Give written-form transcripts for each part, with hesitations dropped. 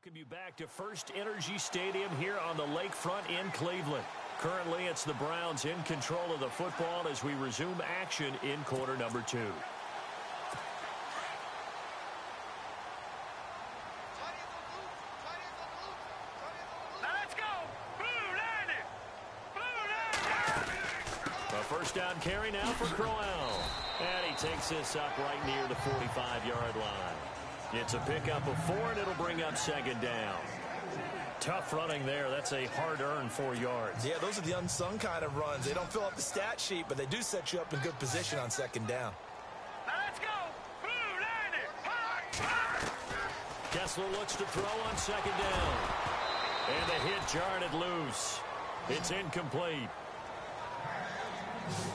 Welcome you back to First Energy Stadium here on the lakefront in Cleveland. Currently, it's the Browns in control of the football as we resume action in quarter number 2. Let's go! Blue Lightning! Blue Lightning! A first down carry now for Crowell. And he takes this up right near the 45-yard line. It's a pickup of 4, and it'll bring up second down. Tough running there. That's a hard-earned 4 yards. Yeah, those are the unsung kind of runs. They don't fill up the stat sheet, but they do set you up in good position on second down. Let's go! Blue Lightning! Kessler looks to throw on second down. And the hit jarred it loose. It's incomplete.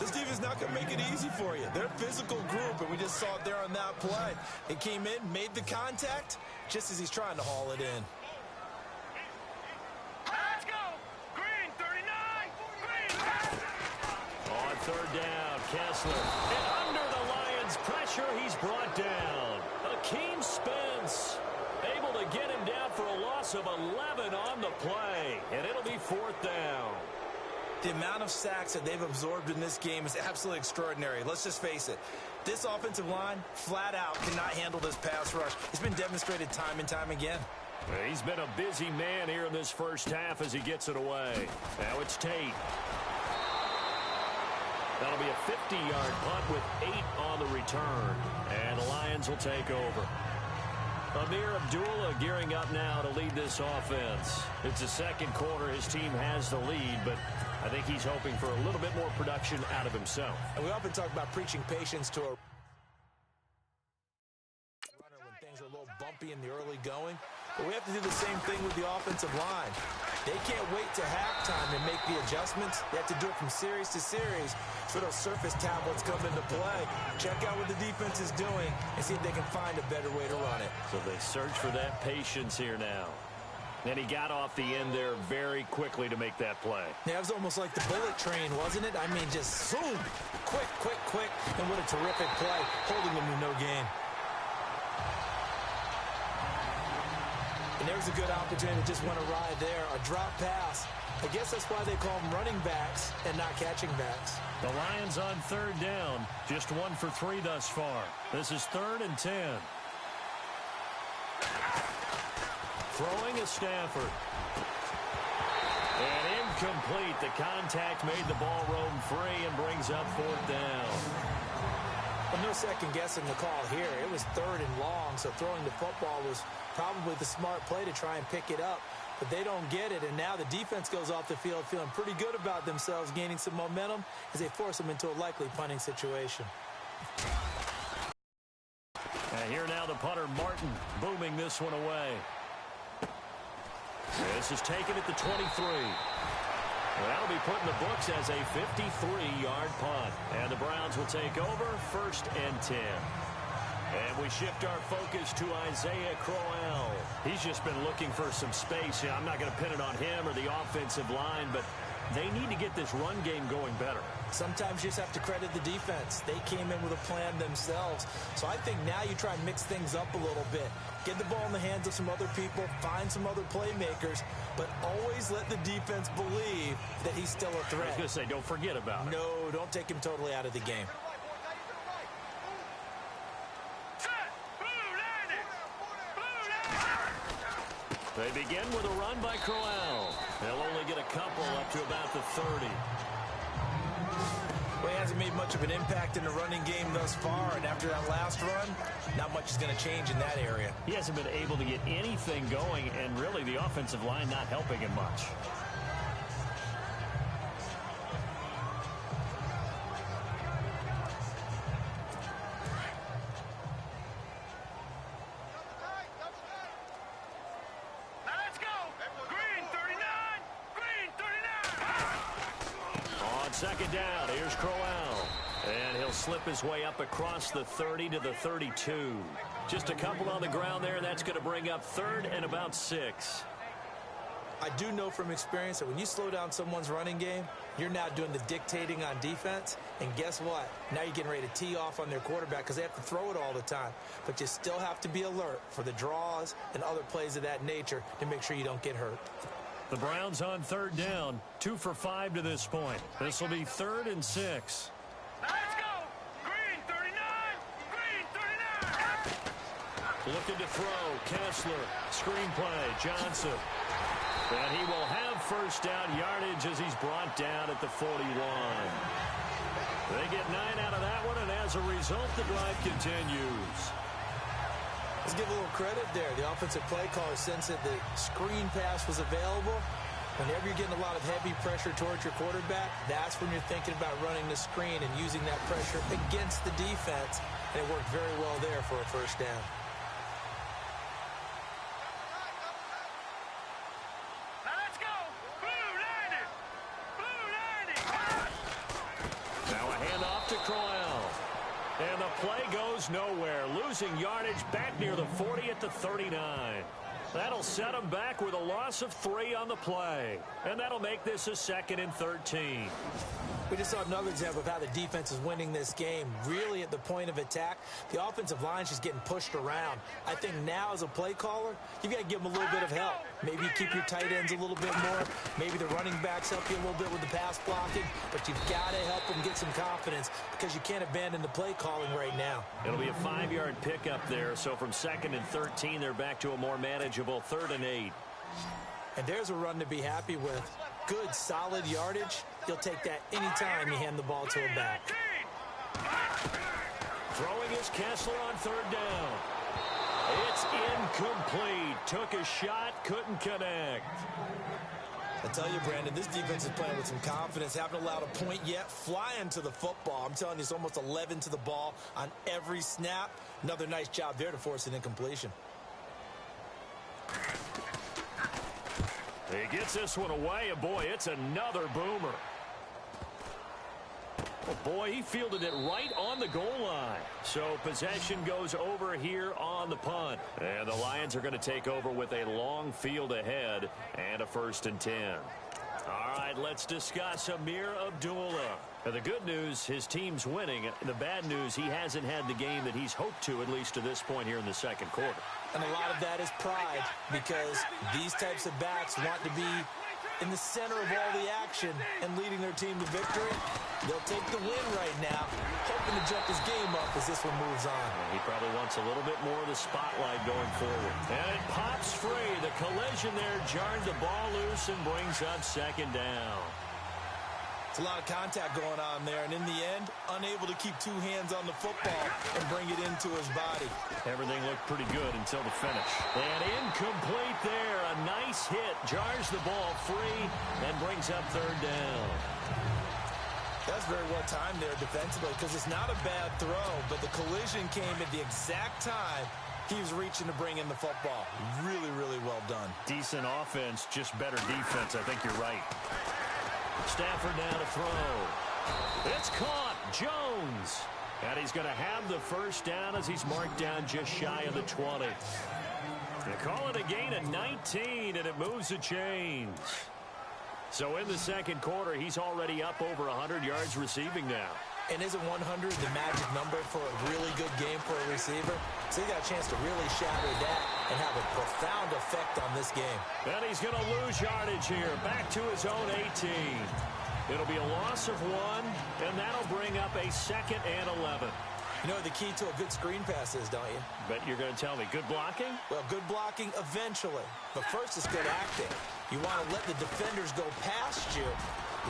This defense is not going to make it easy for you. They're a physical group, and we just saw it there on that play. It came in, made the contact, just as he's trying to haul it in. Let's go! Green 39! Green! On third down, Kessler. And under the Lions' pressure, he's brought down. Akeem Spence able to get him down for a loss of 11 on the play. And it'll be fourth down. The amount of sacks that they've absorbed in this game is absolutely extraordinary. Let's just face it. This offensive line, flat out, cannot handle this pass rush. It's been demonstrated time and time again. He's been a busy man here in this first half as he gets it away. Now it's Tate. That'll be a 50-yard punt with 8 on the return. And the Lions will take over. Amir Abdullah gearing up now to lead this offense. It's the second quarter. His team has the lead, but I think he's hoping for a little bit more production out of himself. And we often talk about preaching patience to a runner when things are a little bumpy in the early going. But we have to do the same thing with the offensive line. They can't wait to halftime and make the adjustments. They have to do it from series to series so those surface tablets come into play. Check out what the defense is doing and see if they can find a better way to run it. So they search for that patience here now. And he got off the end there very quickly to make that play. Yeah, it was almost like the bullet train, wasn't it? I mean, just zoom, quick, quick, quick. And what a terrific play, holding them to no gain. And there's a good opportunity to just went awry there, a drop pass. I guess that's why they call them running backs and not catching backs. The Lions on third down, just 1 for 3 thus far. This is 3rd and 10. Throwing is Stafford. And incomplete. The contact made the ball roam free and brings up 4th down. Well, no second guessing the call here. It was 3rd and long, so throwing the football was probably the smart play to try and pick it up. But they don't get it, and now the defense goes off the field feeling pretty good about themselves, gaining some momentum as they force them into a likely punting situation. And here now the punter, Martin, booming this one away. This is taken at the 23. That'll be put in the books as a 53-yard punt. And the Browns will take over 1st and 10. And we shift our focus to Isaiah Crowell. He's just been looking for some space. Yeah, I'm not going to pin it on him or the offensive line, but they need to get this run game going better. Sometimes you just have to credit the defense. They came in with a plan themselves. So I think now you try and mix things up a little bit. Get the ball in the hands of some other people, find some other playmakers, but always let the defense believe that he's still a threat. I was going to say, don't forget about it. No, don't take him totally out of the game. They begin with a run by Crowell. They'll only get a couple up to about the 30. Well, he hasn't made much of an impact in the running game thus far, and after that last run, not much is going to change in that area. He hasn't been able to get anything going, and really the offensive line not helping him much. Second down, here's Crowell. And he'll slip his way up across the 30 to the 32. Just a couple on the ground there. That's going to bring up 3rd and about 6. I do know from experience that when you slow down someone's running game, you're now doing the dictating on defense. And guess what? Now you're getting ready to tee off on their quarterback because they have to throw it all the time. But you still have to be alert for the draws and other plays of that nature to make sure you don't get hurt. The Browns on third down, 2 for 5 to this point. This will be 3rd and 6. Let's go! Green 39! Green 39! Looking to throw. Kessler. Screenplay. Johnson. And he will have first down yardage as he's brought down at the 41. They get 9 out of that one, and as a result, the drive continues. Let's give a little credit there. The offensive play caller sensed that the screen pass was available. Whenever you're getting a lot of heavy pressure towards your quarterback, that's when you're thinking about running the screen and using that pressure against the defense. And it worked very well there for a first down. Let's go! Blue 90! Blue 90! Now a handoff to Crowell. And the play goes nowhere, losing yardage back near the 40 at the 39. That'll set them back with a loss of 3 on the play. And that'll make this a 2nd and 13. We just saw another example of how the defense is winning this game. Really at the point of attack, the offensive line is just getting pushed around. I think now as a play caller, you've got to give them a little bit of help. Maybe you keep your tight ends a little bit more. Maybe the running backs help you a little bit with the pass blocking. But you've got to help them get some confidence because you can't abandon the play calling right now. It'll be a 5-yard pickup there. So from 2nd and 13, they're back to a more manageable 3rd and 8. And there's a run to be happy with. Good, solid yardage. You'll take that anytime you hand the ball to a back. Throwing is Kessler on 3rd down. It's incomplete. Took a shot, couldn't connect. I tell you, Brandon, this defense is playing with some confidence. Haven't allowed a point yet. Flying to the football. I'm telling you, it's almost 11 to the ball on every snap. Another nice job there to force an incompletion. He gets this one away, and boy, it's another boomer. Oh, boy, he fielded it right on the goal line. So possession goes over here on the punt. And the Lions are going to take over with a long field ahead and a 1st and 10. All right, let's discuss Ameer Abdullah. Now, the good news, his team's winning. The bad news, he hasn't had the game that he's hoped to, at least to this point here in the 2nd quarter. And a lot of that is pride because these types of backs want to be in the center of all the action and leading their team to victory. They'll take the win right now, hoping to jump his game up as this one moves on. He probably wants a little bit more of the spotlight going forward. And it pops free. The collision there jarred the ball loose and brings up 2nd down. It's a lot of contact going on there, and in the end, unable to keep 2 hands on the football and bring it into his body. Everything looked pretty good until the finish. And incomplete there. A nice hit. Jars the ball free and brings up 3rd down. That's very well timed there defensively because it's not a bad throw, but the collision came at the exact time he was reaching to bring in the football. Really, really well done. Decent offense, just better defense. I think you're right. Stafford now to throw. It's caught. Jones. And he's going to have the first down as he's marked down just shy of the 20. They call it a gain of 19, and it moves the chains. So in the 2nd quarter, he's already up over 100 yards receiving now. And isn't 100 the magic number for a really good game for a receiver? So he got a chance to really shatter that and have a profound effect on this game. And he's going to lose yardage here, back to his own 18. It'll be a loss of 1, and that'll bring up a 2nd and 11. You know what the key to a good screen pass is, don't you? Bet you're going to tell me. Good blocking? Well, good blocking eventually. But first it's good acting. You want to let the defenders go past you,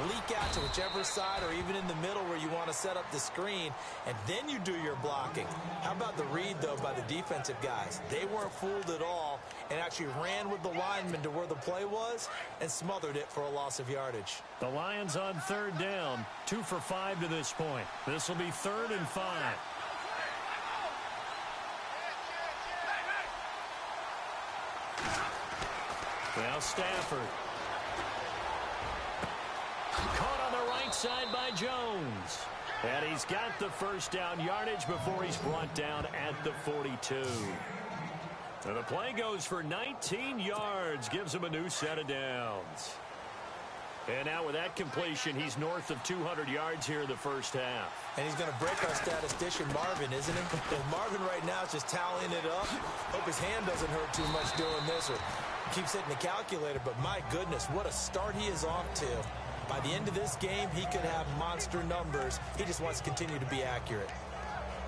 leak out to whichever side or even in the middle where you want to set up the screen, and then you do your blocking. How about the read, though, by the defensive guys? They weren't fooled at all and actually ran with the lineman to where the play was and smothered it for a loss of yardage. The Lions on 3rd down, 2 for 5 to this point. This will be 3rd and 5. Now Stafford. Caught on the right side by Jones. And he's got the first down yardage before he's brought down at the 42. And the play goes for 19 yards, gives him a new set of downs. And now with that completion, he's north of 200 yards here in the first half. And he's going to break our statistician, Marvin, isn't he? And Marvin right now is just tallying it up. Hope his hand doesn't hurt too much doing this or keeps hitting the calculator. But my goodness, what a start he is off to. By the end of this game, he could have monster numbers. He just wants to continue to be accurate.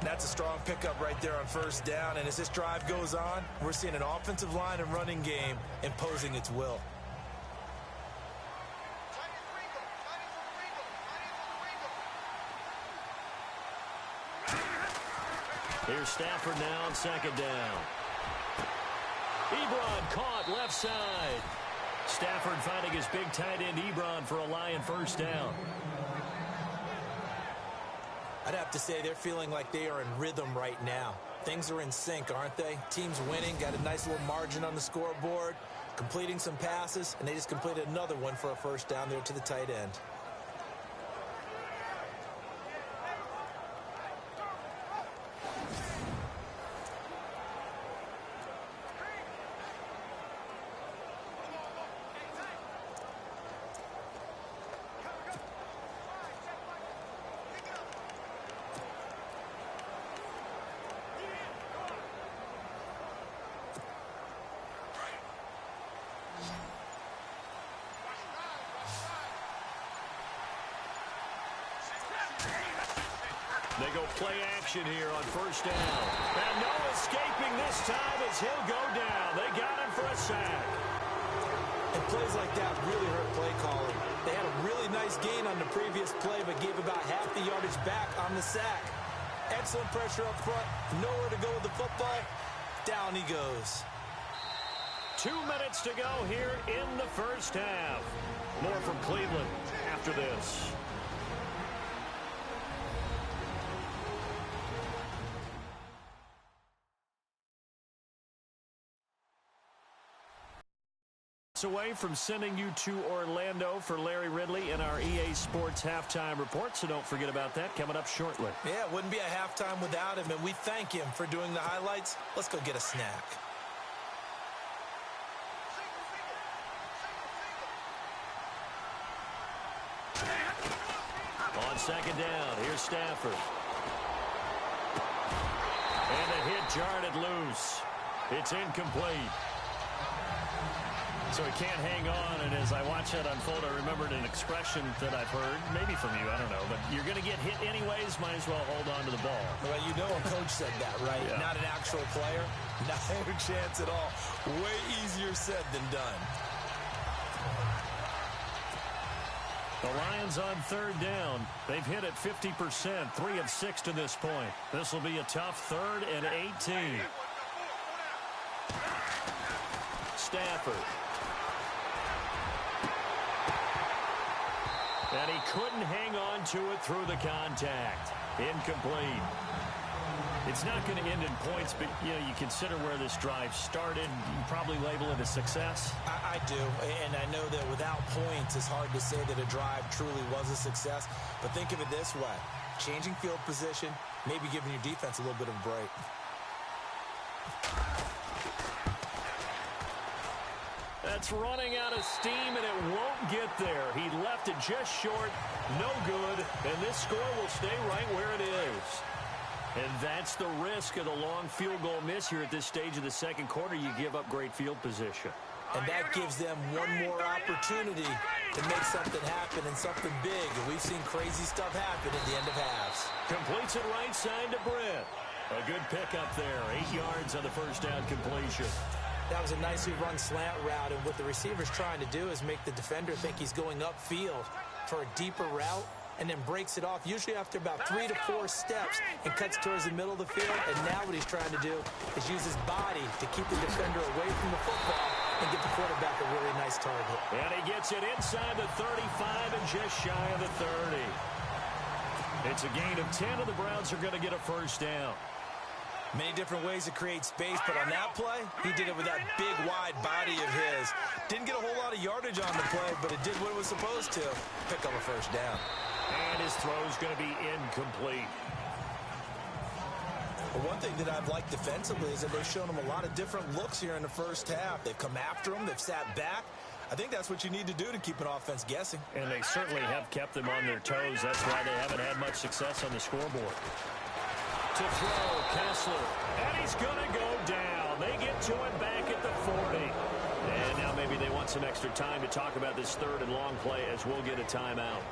That's a strong pickup right there on first down. And as this drive goes on, we're seeing an offensive line and running game imposing its will. Here's Stafford now on second down. Ebron caught left side. Stafford finding his big tight end Ebron for a Lion first down. I'd have to say they're feeling like they are in rhythm right now. Things are in sync, aren't they? Team's winning, got a nice little margin on the scoreboard, completing some passes, and they just completed another one for a first down there to the tight end. They go play action here on first down. And no escaping this time as he'll go down. They got him for a sack. And plays like that really hurt play calling. They had a really nice gain on the previous play, but gave about half the yardage back on the sack. Excellent pressure up front. Nowhere to go with the football. Down he goes. 2 minutes to go here in the first half. More from Cleveland after this. Away from sending you to Orlando for Larry Ridley in our EA Sports Halftime Report, so don't forget about that coming up shortly. Yeah, it wouldn't be a halftime without him, and we thank him for doing the highlights. Let's go get a snack. On second down, here's Stafford. And the hit jarred it loose. It's incomplete. So he can't hang on, and as I watch that unfold, I remembered an expression that I've heard, maybe from you, I don't know, but you're going to get hit anyways, might as well hold on to the ball. Well, you know a coach said that, right? Yeah. Not an actual player. Not a chance at all. Way easier said than done. The Lions on third down. They've hit it 50%, 3 of 6 to this point. This will be a tough 3rd and 18. Stafford. And he couldn't hang on to it through the contact. Incomplete. It's not going to end in points, but, you know, you consider where this drive started. You probably label it a success. I do, and I know that without points, it's hard to say that a drive truly was a success. But think of it this way. Changing field position, maybe giving your defense a little bit of a break. That's running out of steam, and it won't get there. He left it just short, no good, and this score will stay right where it is. And that's the risk of the long field goal miss here at this stage of the second quarter. You give up great field position. And that gives them one more opportunity to make something happen and something big. And we've seen crazy stuff happen at the end of halves. Completes it right side to Brent. A good pickup there, 8 yards on the first down completion. That was a nicely run slant route, and what the receiver's trying to do is make the defender think he's going upfield for a deeper route, and then breaks it off, usually after about 3 to 4 steps, and cuts towards the middle of the field. And now what he's trying to do is use his body to keep the defender away from the football and get the quarterback a really nice target. And he gets it inside the 35 and just shy of the 30. It's a gain of 10, and the Browns are going to get a first down. Many different ways to create space, but on that play, he did it with that big, wide body of his. Didn't get a whole lot of yardage on the play, but it did what it was supposed to. Pick up a first down. And his throw's going to be incomplete. Well, one thing that I've liked defensively is that they've shown them a lot of different looks here in the first half. They've come after them. They've sat back. I think that's what you need to do to keep an offense guessing. And they certainly have kept them on their toes. That's why they haven't had much success on the scoreboard. To throw, Kessler. And he's going to go down. They get to him back at the 40. And now maybe they want some extra time to talk about this third and long play as we'll get a timeout.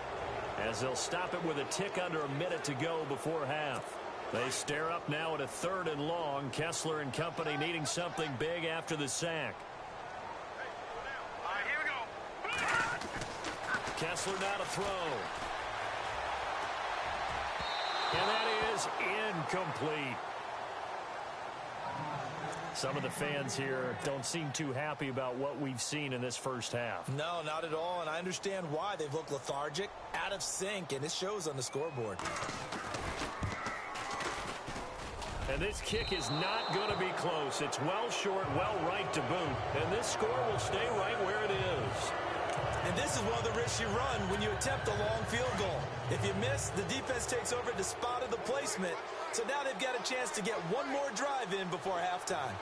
As they'll stop it with a tick under a minute to go before half. They stare up now at a third and long. Kessler and company needing something big after the sack. All right, here we go. Kessler now to throw. And that is incomplete. Some of the fans here don't seem too happy about what we've seen in this first half. No, not at all, and I understand why. They've looked lethargic, out of sync, and it shows on the scoreboard. And this kick is not going to be close. It's well short, well right to boot. And this score will stay right where it is. And this is one of the risks you run when you attempt a long field goal. If you miss, the defense takes over at the spot of the placement. So now they've got a chance to get one more drive in before halftime.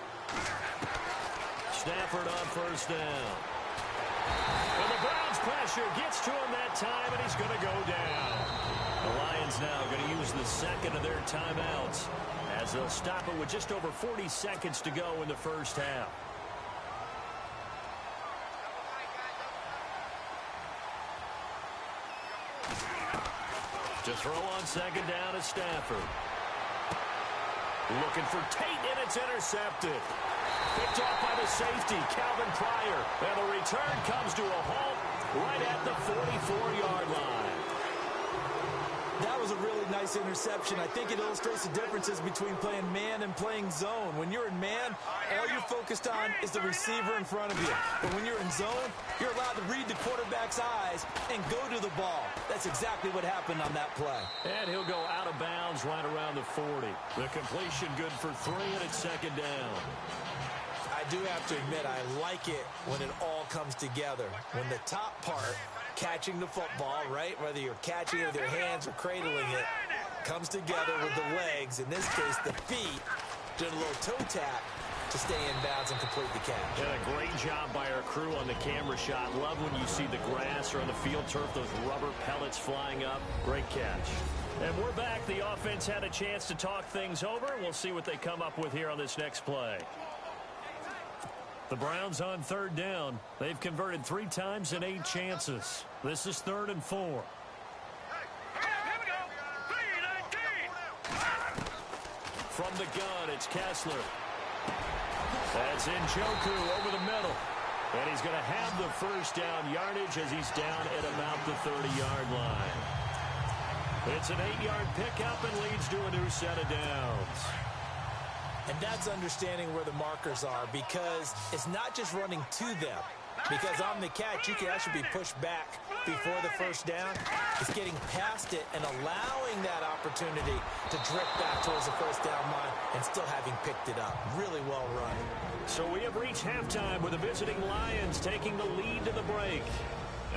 Stafford on first down. And the Browns pressure gets to him that time, and he's going to go down. The Lions now going to use the second of their timeouts as they'll stop it with just over 40 seconds to go in the first half. To throw on second down is Stafford. Looking for Tate, and it's intercepted. Picked off by the safety, Calvin Pryor. And the return comes to a halt right at the 44-yard line. That was a really nice interception. I think it illustrates the differences between playing man and playing zone. When you're in man, all you're focused on is the receiver in front of you. But when you're in zone, you're allowed to read the quarterback's eyes and go to the ball. That's exactly what happened on that play. And he'll go out of bounds right around the 40. The completion good for 3, and it's second down. I do have to admit, I like it when it all comes together. When the top part, catching the football, right, whether you're catching it with your hands or cradling it, comes together with the legs, in this case the feet, doing a little toe tap to stay in bounds and complete the catch. And a great job by our crew on the camera shot. Love when you see the grass or on the field turf, those rubber pellets flying up. Great catch. And we're back. The offense had a chance to talk things over. We'll see what they come up with here on this next play. The Browns on third down. They've converted 3 times in 8 chances. This is 3rd and 4. Here we go. 3-19. From the gun, it's Kessler. That's Njoku over the middle. And he's going to have the first down yardage as he's down at about the 30-yard line. It's an 8-yard pickup and leads to a new set of downs. And that's understanding where the markers are, because it's not just running to them. Because on the catch, you can actually be pushed back before the first down. It's getting past it and allowing that opportunity to drift back towards the first down line and still having picked it up. Really well run. So we have reached halftime with the visiting Lions taking the lead to the break.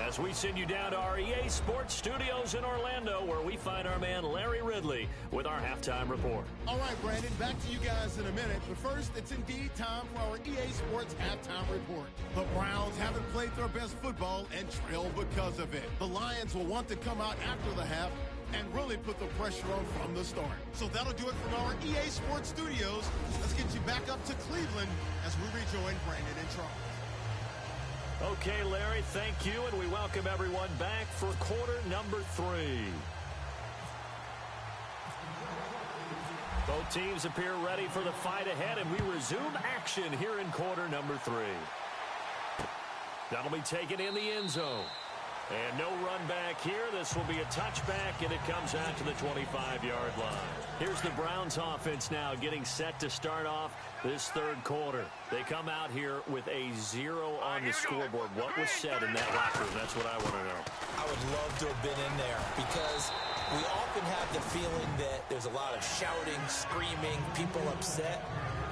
As we send you down to our EA Sports Studios in Orlando, where we find our man Larry Ridley with our halftime report. All right, Brandon, back to you guys in a minute. But first, it's indeed time for our EA Sports halftime report. The Browns haven't played their best football and trail because of it. The Lions will want to come out after the half and really put the pressure on from the start. So that'll do it from our EA Sports Studios. Let's get you back up to Cleveland as we rejoin Brandon and Charles. Okay, Larry, thank you, and we welcome everyone back for quarter number 3. Both teams appear ready for the fight ahead, and we resume action here in quarter number 3. That'll be taken in the end zone. And no run back here. This will be a touchback, and it comes out to the 25-yard line. Here's the Browns offense now getting set to start off this third quarter. They come out here with a 0 on the scoreboard. What was said in that locker room? That's what I want to know. I would love to have been in there, because we often have the feeling that there's a lot of shouting, screaming, people upset.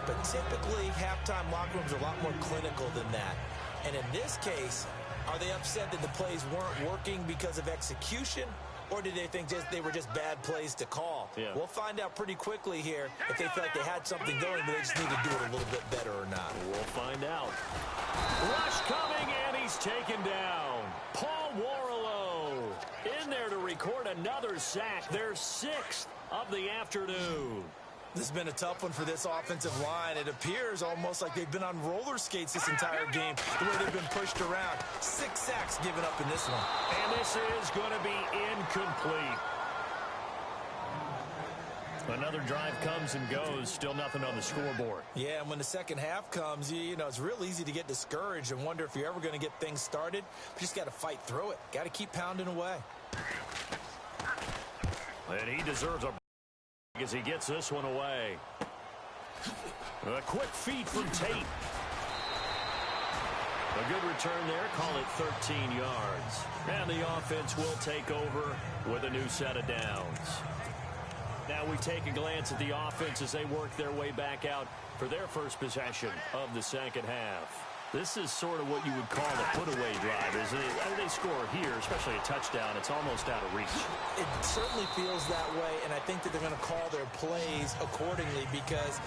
But typically, halftime locker rooms are a lot more clinical than that. And in this case, are they upset that the plays weren't working because of execution? or did they think they were just bad plays to call? Yeah. We'll find out pretty quickly here if they feel like they had something going, but they just need to do it a little bit better or not. We'll find out. Rush coming, and he's taken down. Paul Warrilow in there to record another sack, their 6th of the afternoon. This has been a tough one for this offensive line. It appears almost like they've been on roller skates this entire game, the way they've been pushed around. 6 sacks given up in this one. And this is going to be incomplete. Another drive comes and goes, still nothing on the scoreboard. Yeah, and when the second half comes, you know, it's real easy to get discouraged and wonder if you're ever going to get things started. You just got to fight through it. Got to keep pounding away. And he deserves a as he gets this one away. A quick feed from Tate. A good return there. Call it 13 yards. And the offense will take over with a new set of downs. Now we take a glance at the offense as they work their way back out for their first possession of the second half. This is sort of what you would call a put-away drive, isn't it? I mean, they score here, especially a touchdown. It's almost out of reach. It certainly feels that way, and I think that they're going to call their plays accordingly because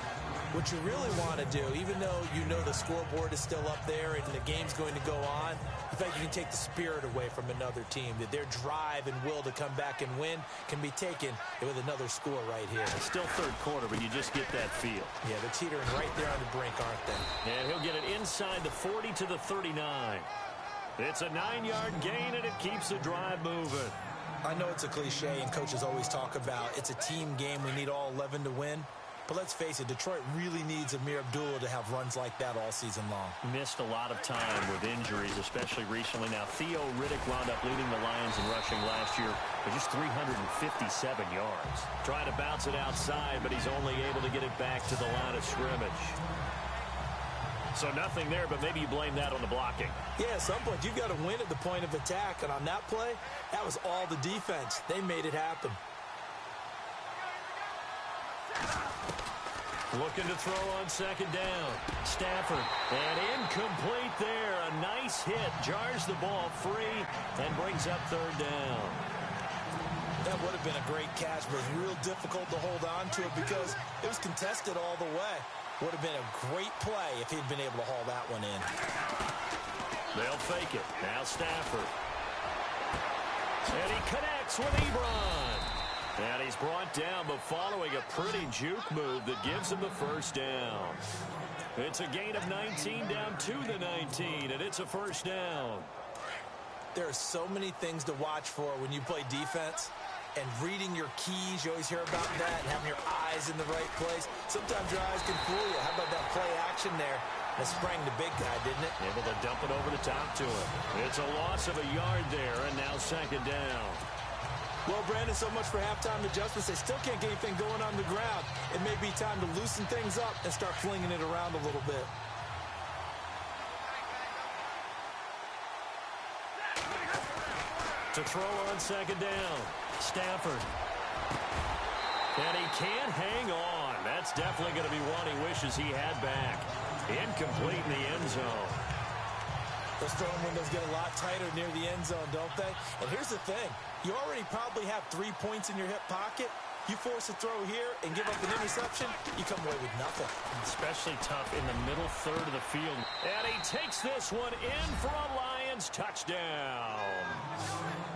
what you really want to do, even though you know the scoreboard is still up there and the game's going to go on, the fact you can take the spirit away from another team, that their drive and will to come back and win can be taken with another score right here. It's still third quarter, but you just get that feel. Yeah, they're teetering right there on the brink, aren't they? And he'll get it inside the 40 to the 39. It's a 9-yard gain, and it keeps the drive moving. I know it's a cliche, and coaches always talk about it's a team game. We need all 11 to win. But let's face it, Detroit really needs Amir Abdullah to have runs like that all season long. Missed a lot of time with injuries, especially recently. Now, Theo Riddick wound up leading the Lions in rushing last year for just 357 yards. Trying to bounce it outside, but he's only able to get it back to the line of scrimmage. So nothing there, but maybe you blame that on the blocking. Yeah, at some point, you've got to win at the point of attack. And on that play, that was all the defense. They made it happen. Looking to throw on second down. Stafford. And incomplete there. A nice hit. Jars the ball free and brings up third down. That would have been a great catch, but it was real difficult to hold on to it because it was contested all the way. Would have been a great play if he'd been able to haul that one in. They'll fake it. Now Stafford. And he connects with Ebron. And he's brought down, but following a pretty juke move that gives him the first down. It's a gain of 19 down to the 19, and it's a first down. There are so many things to watch for when you play defense. And reading your keys, you always hear about that, and having your eyes in the right place. Sometimes your eyes can fool you. How about that play action there? That sprang the big guy, didn't it? Able to dump it over the top to him. It's a loss of a yard there, and now second down. Well, Brandon, so much for halftime adjustments. They still can't get anything going on the ground. It may be time to loosen things up and start flinging it around a little bit. To throw on second down. Stafford. And he can't hang on. That's definitely going to be one he wishes he had back. Incomplete in the end zone. Those throwing windows get a lot tighter near the end zone, don't they? And here's the thing. You already probably have 3 points in your hip pocket. You force a throw here and give up an interception, you come away with nothing. Especially tough in the middle third of the field. And he takes this one in for a Lions touchdown.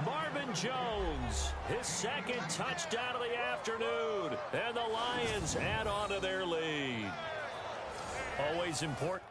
Marvin Jones, his second touchdown of the afternoon. And the Lions add on to their lead. Always important.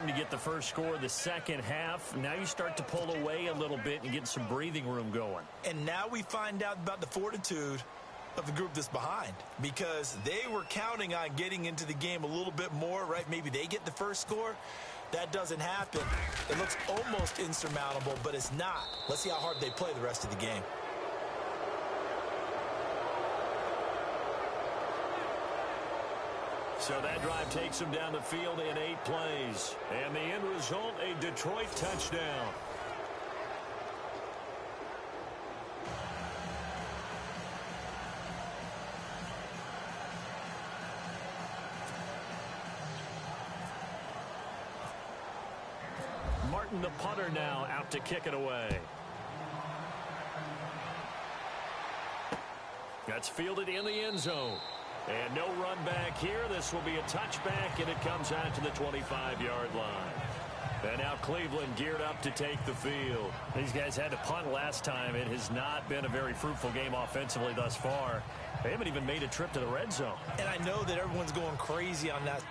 To get the first score of the second half. Now you start to pull away a little bit and get some breathing room going. And now we find out about the fortitude of the group that's behind, because they were counting on getting into the game a little bit more, right? Maybe they get the first score. That doesn't happen. It looks almost insurmountable, but it's not. Let's see how hard they play the rest of the game. So that drive takes him down the field in 8 plays. And the end result, a Detroit touchdown. Martin, the punter, now out to kick it away. That's fielded in the end zone. And no run back here. This will be a touchback, and it comes out to the 25-yard line. And now Cleveland geared up to take the field. These guys had to punt last time. It has not been a very fruitful game offensively thus far. They haven't even made a trip to the red zone. And I know that everyone's going crazy on that.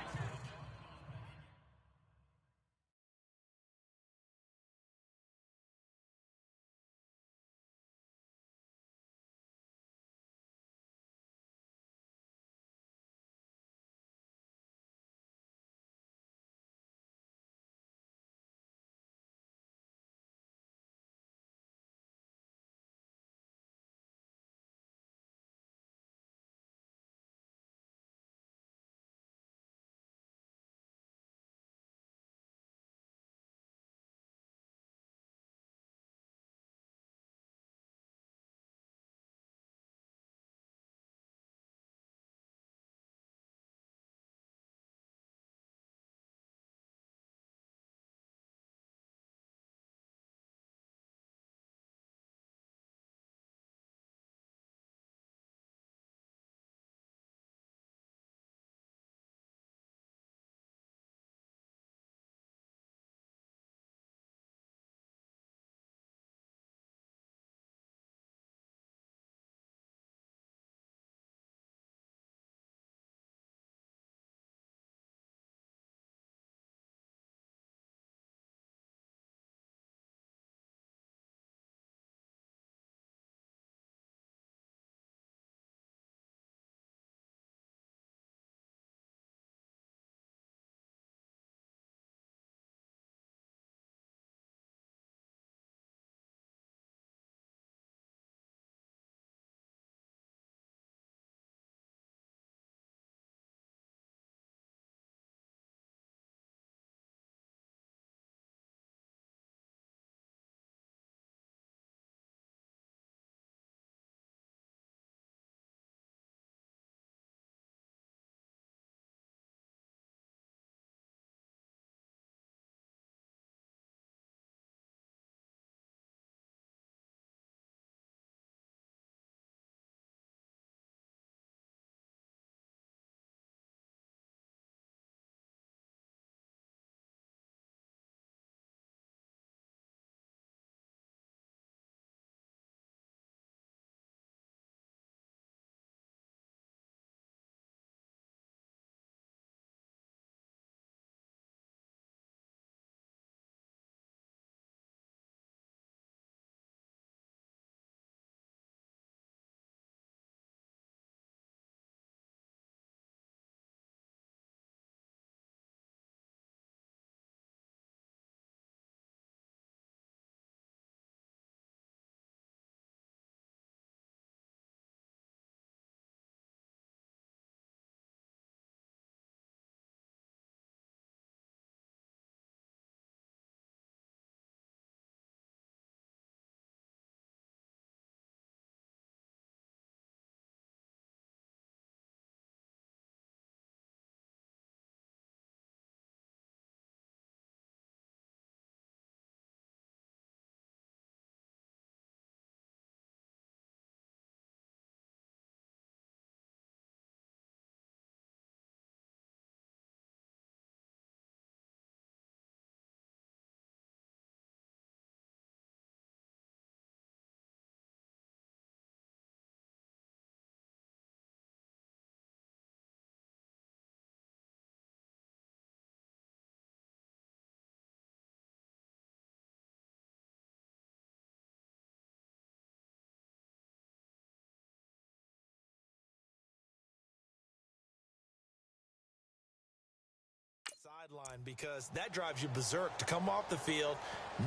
Sideline, because that drives you berserk to come off the field,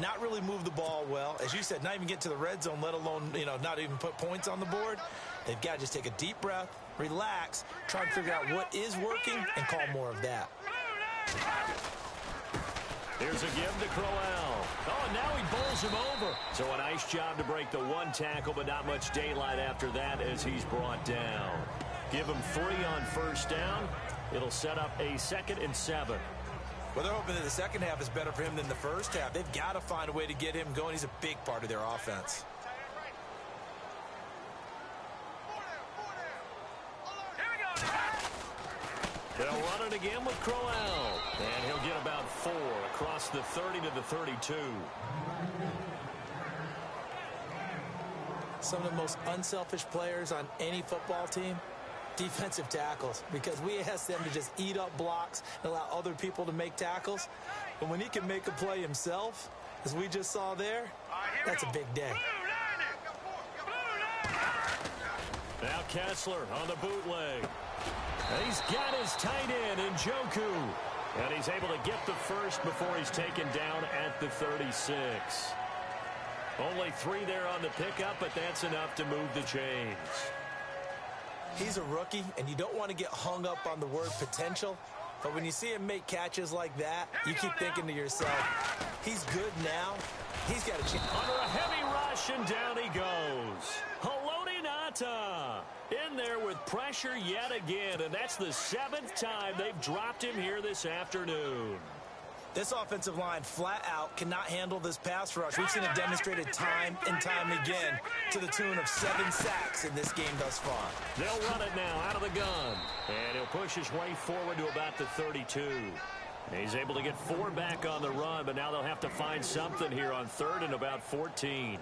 not really move the ball well. As you said, not even get to the red zone, let alone, not even put points on the board. They've got to just take a deep breath, relax, try and figure out what is working, and call more of that. Here's a give to Crowell. Oh, and now he bowls him over. So a nice job to break the one tackle, but not much daylight after that as he's brought down. Give him 3 on first down. It'll set up a 2nd and 7. Well, they're hoping that the second half is better for him than the first half. They've got to find a way to get him going. He's a big part of their offense. They'll run it again with Crowell. And he'll get about 4 across the 30 to the 32. Some of the most unselfish players on any football team, defensive tackles, because we ask them to just eat up blocks and allow other people to make tackles. But when he can make a play himself, as we just saw there, that's a big day. Now Kessler on the bootleg. And he's got his tight end, Njoku. And he's able to get the first before he's taken down at the 36. Only 3 there on the pickup, but that's enough to move the chains. He's a rookie, and you don't want to get hung up on the word potential. But when you see him make catches like that, you keep thinking to yourself, he's good now. He's got a chance. Under a heavy rush, and down he goes. Haloti Ngata in there with pressure yet again, and that's the 7th time they've dropped him here this afternoon. This offensive line flat out cannot handle this pass rush. We've seen it demonstrated time and time again to the tune of 7 sacks in this game thus far. They'll run it now out of the gun, and he'll push his way forward to about the 32. He's able to get 4 back on the run, but now they'll have to find something here on 3rd and about 14.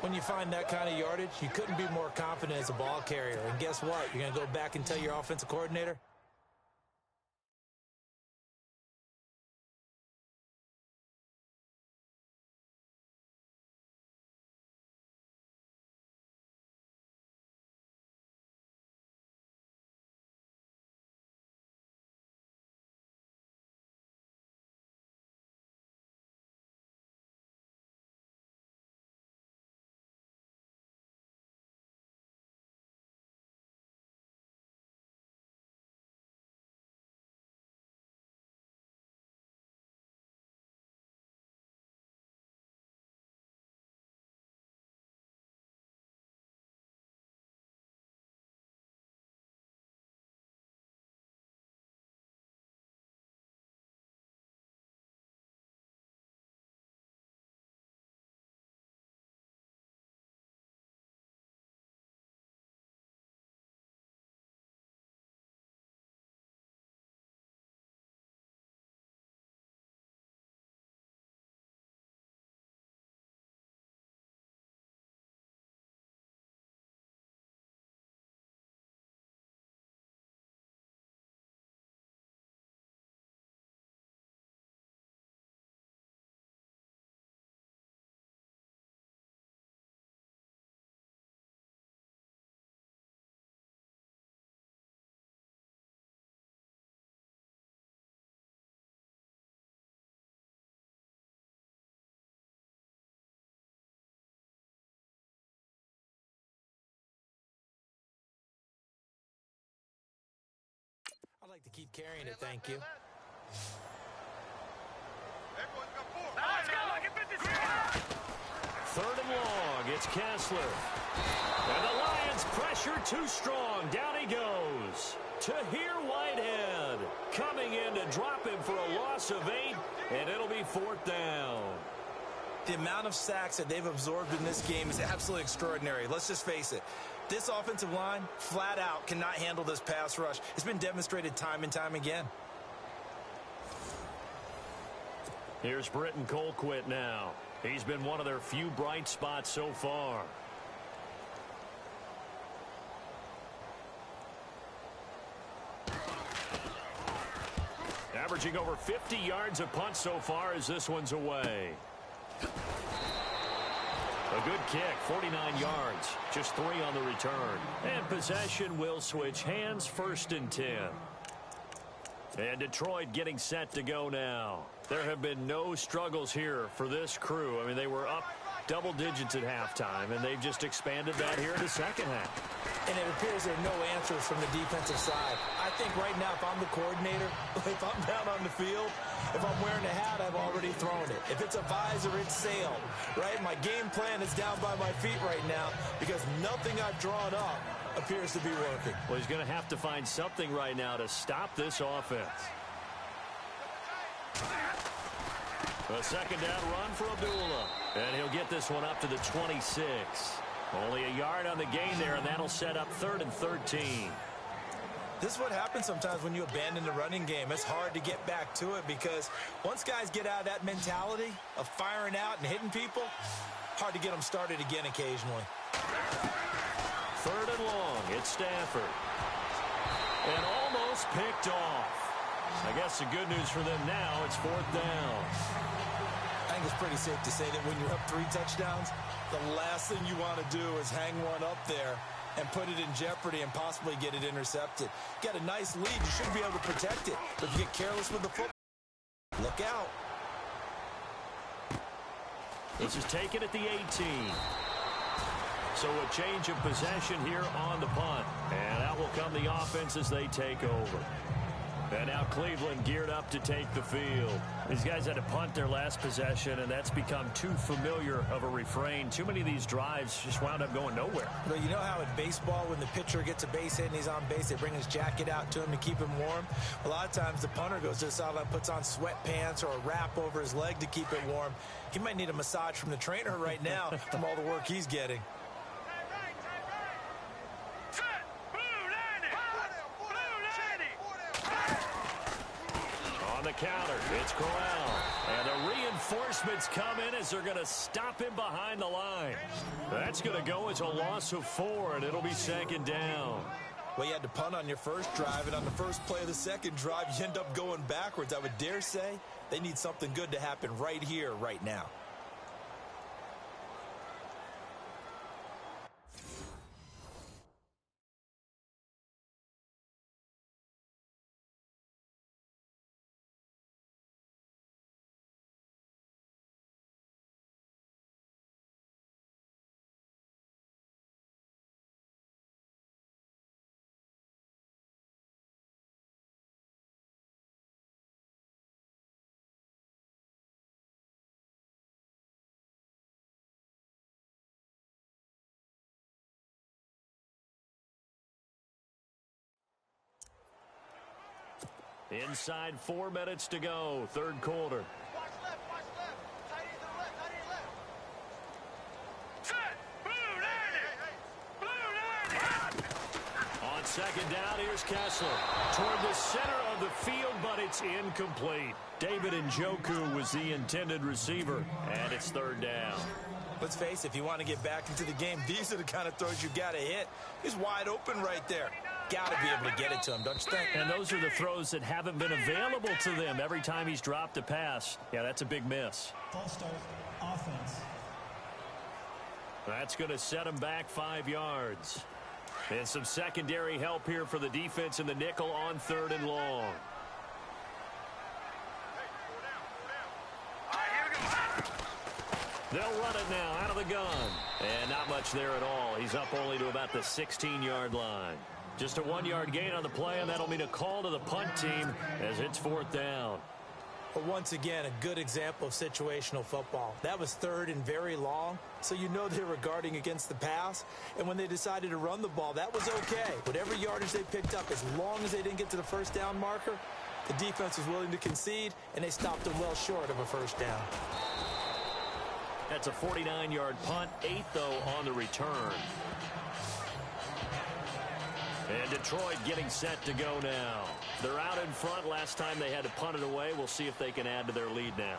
When you find that kind of yardage, you couldn't be more confident as a ball carrier. And guess what? You're going to go back and tell your offensive coordinator, I'd like to keep carrying it, thank you. Third and long, it's Kessler. And the Lions pressure too strong. Down he goes. Tahir Whitehead coming in to drop him for a loss of 8, and it'll be 4th down. The amount of sacks that they've absorbed in this game is absolutely extraordinary. Let's just face it. This offensive line, flat out, cannot handle this pass rush. It's been demonstrated time and time again. Here's Britton Colquitt now. He's been one of their few bright spots so far. Averaging over 50 yards a punt so far as this one's away. A good kick, 49 yards, just 3 on the return. And possession will switch hands, 1st and 10. And Detroit getting set to go now. There have been no struggles here for this crew. I mean, they were up double digits at halftime, and they've just expanded that here in the second half. And it appears there are no answers from the defensive side. I think right now, if I'm the coordinator, if I'm down on the field, if I'm wearing a hat, I've already thrown it. If it's a visor, it's sailed, right? My game plan is down by my feet right now because nothing I've drawn up appears to be working. Well, he's going to have to find something right now to stop this offense. A second down run for Abdullah. And he'll get this one up to the 26. Only a yard on the gain there, and that'll set up 3rd and 13. This is what happens sometimes when you abandon the running game. It's hard to get back to it because once guys get out of that mentality of firing out and hitting people, hard to get them started again occasionally. 3rd and long. It's Stafford. And almost picked off. I guess the good news for them now, it's 4th down. I think it's pretty safe to say that when you're up 3 touchdowns, the last thing you want to do is hang one up there and put it in jeopardy and possibly get it intercepted. You got a nice lead. You should be able to protect it. But if you get careless with the football, look out. This is taken at the 18. So a change of possession here on the punt. And out will come the offense as they take over. And now Cleveland geared up to take the field. These guys had to punt their last possession, and that's become too familiar of a refrain. Too many of these drives just wound up going nowhere. But you know how in baseball, when the pitcher gets a base hit and he's on base, they bring his jacket out to him to keep him warm? A lot of times the punter goes to the sideline, puts on sweatpants or a wrap over his leg to keep it warm. He might need a massage from the trainer right now from all the work he's getting. On the counter, it's Corral. And the reinforcements come in as they're going to stop him behind the line. That's going to go as a loss of 4, and it'll be 2nd down. Well, you had to punt on your first drive, and on the first play of the second drive, you end up going backwards. I would dare say they need something good to happen right here, right now. Inside 4 minutes to go, 3rd quarter. Watch left, watch left. Tight end to the left, tight end left. Set! Blue 90! Blue 90! On 2nd down, here's Kessler. Toward the center of the field, but it's incomplete. David Njoku was the intended receiver, and it's 3rd down. Let's face it, if you want to get back into the game, these are the kind of throws you got to hit. He's wide open right there. Got to be able to get it to him, don't you think? And those are the throws that haven't been available to them every time he's dropped a pass. Yeah, that's a big miss. False start, offense. That's going to set him back 5 yards. And some secondary help here for the defense in the nickel on 3rd and long. They'll run it now out of the gun. And not much there at all. He's up only to about the 16-yard line. Just a 1-yard gain on the play, and that'll mean a call to the punt team as it's 4th down. But once again, a good example of situational football. That was 3rd and very long, so you know they were guarding against the pass. And when they decided to run the ball, that was okay. Whatever yardage they picked up, as long as they didn't get to the 1st down marker, the defense was willing to concede, and they stopped them well short of a 1st down. That's a 49-yard punt, 8th, though, on the return. And Detroit getting set to go now. They're out in front. Last time they had to punt it away. We'll see if they can add to their lead now.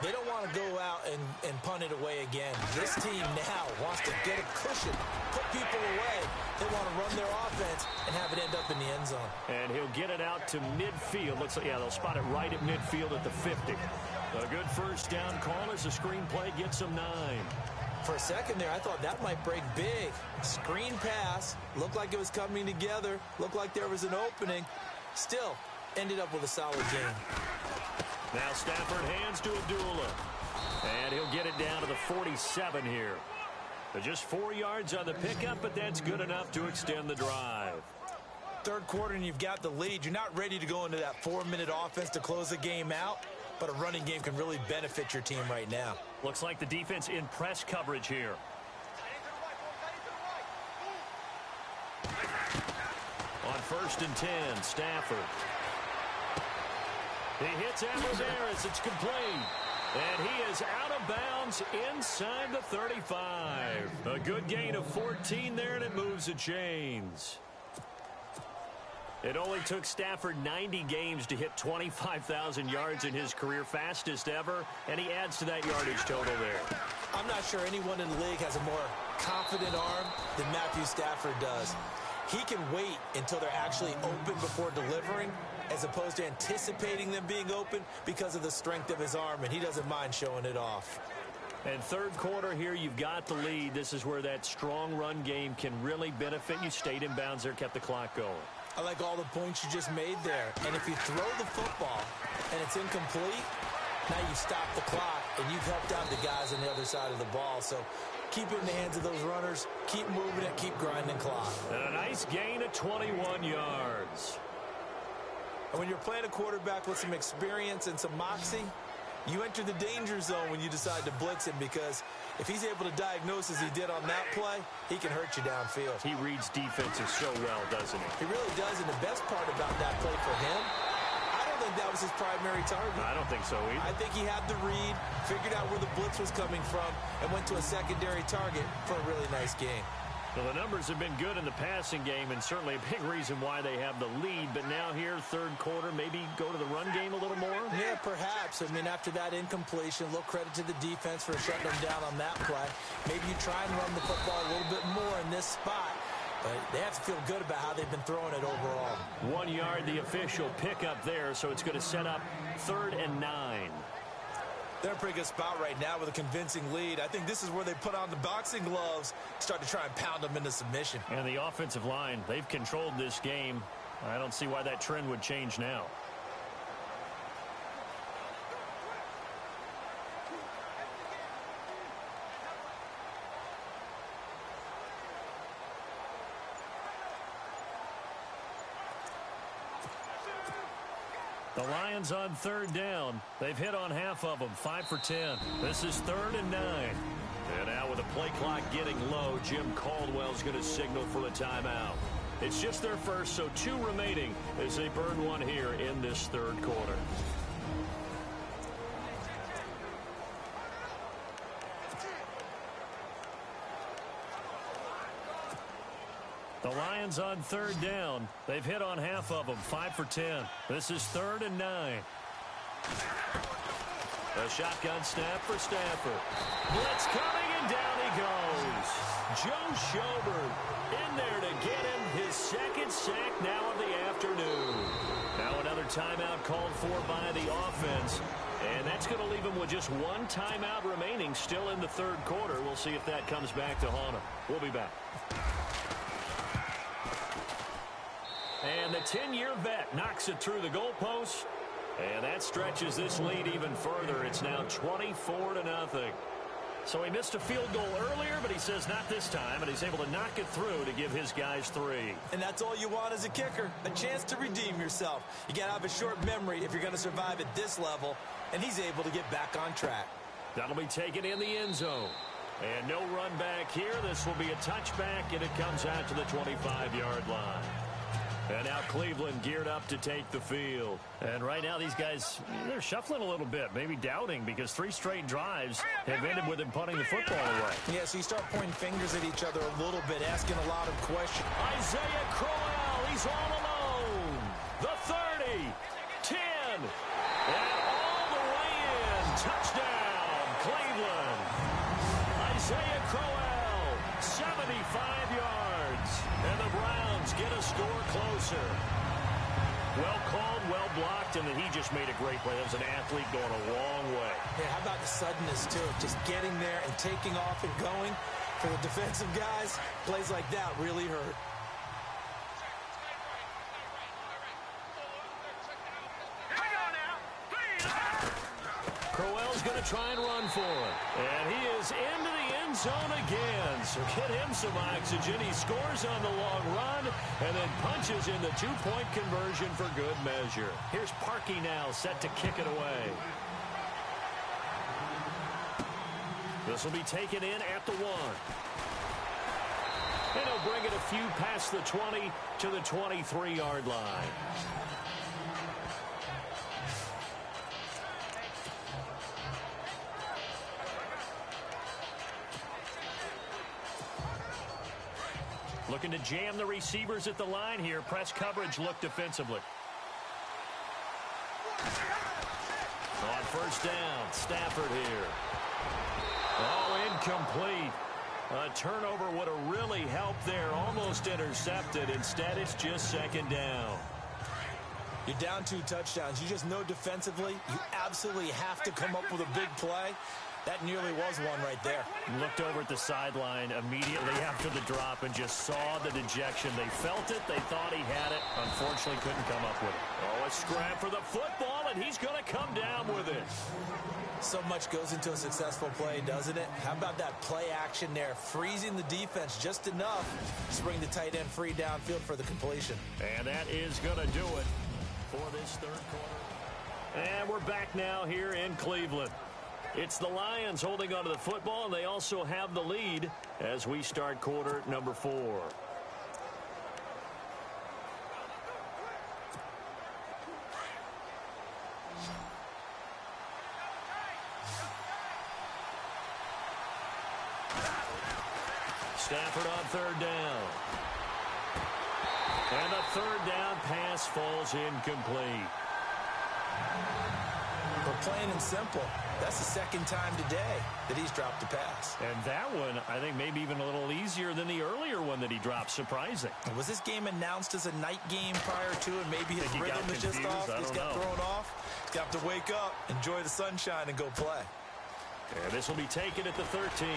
They don't want to go out and punt it away again. This team now wants to get a cushion, put people away. They want to run their offense and have it end up in the end zone. And he'll get it out to midfield. Looks like, yeah, they'll spot it right at midfield at the 50. A good 1st down call as the screen play gets them 9. For a second there, I thought that might break big. Screen pass, looked like it was coming together, looked like there was an opening. Still, ended up with a solid game. Now Stafford hands to Abdullah. And he'll get it down to the 47 here. But just 4 yards on the pickup, but that's good enough to extend the drive. Third quarter and you've got the lead. You're not ready to go into that 4-minute offense to close the game out, but a running game can really benefit your team right now. Looks like the defense in press coverage here. On 1st and 10, Stafford. He hits Alvarez. It's complete. And he is out of bounds inside the 35. A good gain of 14 there, and it moves the chains. It only took Stafford 90 games to hit 25,000 yards in his career, fastest ever, and he adds to that yardage total there. I'm not sure anyone in the league has a more confident arm than Matthew Stafford does. He can wait until they're actually open before delivering, as opposed to anticipating them being open because of the strength of his arm, and he doesn't mind showing it off. And third quarter here, you've got the lead. This is where that strong run game can really benefit you. Stayed in bounds there, kept the clock going. I like all the points you just made there. And if you throw the football and it's incomplete, now you stop the clock and you've helped out the guys on the other side of the ball. So keep it in the hands of those runners. Keep moving it. Keep grinding clock. And a nice gain of 21 yards. And when you're playing a quarterback with some experience and some moxie, you enter the danger zone when you decide to blitz him, because if he's able to diagnose as he did on that play, he can hurt you downfield. He reads defenses so well, doesn't he? He really does, and the best part about that play for him, I don't think that was his primary target. I don't think so either. I think he had the read, figured out where the blitz was coming from, and went to a secondary target for a really nice game. Well, the numbers have been good in the passing game, and certainly a big reason why they have the lead. But now here, third quarter, maybe go to the run game a little more? Yeah, perhaps. I mean, after that incompletion, a little credit to the defense for shutting them down on that play. Maybe you try and run the football a little bit more in this spot. But they have to feel good about how they've been throwing it overall. 1 yard, the official pickup there, so it's going to set up 3rd and 9. They're in a pretty good spot right now with a convincing lead. I think this is where they put on the boxing gloves, start to try and pound them into submission. And the offensive line, they've controlled this game. I don't see why that trend would change now. The Lions on 3rd down. They've hit on half of them, 5 for 10. This is 3rd and 9. And now with the play clock getting low, Jim Caldwell's going to signal for a timeout. It's just their first, so 2 remaining as they burn one here in this third quarter. The Lions on 3rd down. They've hit on half of them, 5 for 10. This is 3rd and 9. A shotgun snap for Stafford. Blitz coming, and down he goes. Joe Schobert in there to get him his 2nd sack now of the afternoon. Now another timeout called for by the offense. And that's going to leave him with just 1 timeout remaining still in the third quarter. We'll see if that comes back to haunt him. We'll be back. And the 10-year vet knocks it through the goalpost. And that stretches this lead even further. It's now 24-0. So he missed a field goal earlier, but he says not this time, and he's able to knock it through to give his guys 3. And that's all you want as a kicker, a chance to redeem yourself. You got to have a short memory if you're going to survive at this level, and he's able to get back on track. That'll be taken in the end zone. And no run back here. This will be a touchback, and it comes out to the 25-yard line. And now Cleveland geared up to take the field. And right now these guys, they're shuffling a little bit, maybe doubting, because 3 straight drives have ended with them punting the football away. Yeah, so you start pointing fingers at each other a little bit, asking a lot of questions. Isaiah Crowell, he's all alone. The 30, 10, and all the way in. Touchdown, Cleveland. Isaiah Crowell, 75 yards. And the Browns get a score closer. Well called, well blocked, and then he just made a great play. That was an athlete going a long way. Yeah, how about the suddenness, too? Just getting there and taking off and going. For the defensive guys, plays like that really hurt. Crowell's going to try and run for it. And he is into the end zone again. So get him some oxygen. He scores on the long run and then punches in the two-point conversion for good measure. Here's Parkey now set to kick it away. This will be taken in at the 1. And he'll bring it a few past the 20 to the 23-yard line. Looking to jam the receivers at the line here. Press coverage look defensively. On first down, Stafford here. Oh, incomplete. A turnover would have really helped there. Almost intercepted. Instead, it's just second down. You're down 2 touchdowns. You just know defensively you absolutely have to come up with a big play. That nearly was one right there. Looked over at the sideline immediately after the drop and just saw the dejection. They felt it. They thought he had it. Unfortunately, couldn't come up with it. Oh, a scrap for the football, and he's going to come down with it. So much goes into a successful play, doesn't it? How about that play action there? Freezing the defense just enough to bring the tight end free downfield for the completion. And that is going to do it for this third quarter. And we're back now here in Cleveland. It's the Lions holding onto the football, and they also have the lead as we start quarter number 4. Stafford on third down. And the third down pass falls incomplete. We're plain and simple. That's the second time today that he's dropped a pass. And that one, I think, maybe even a little easier than the earlier one that he dropped. Surprising. Was this game announced as a night game prior to, and maybe his rhythm is just off? He's got thrown off. He's got to wake up, enjoy the sunshine, and go play. And this will be taken at the 13.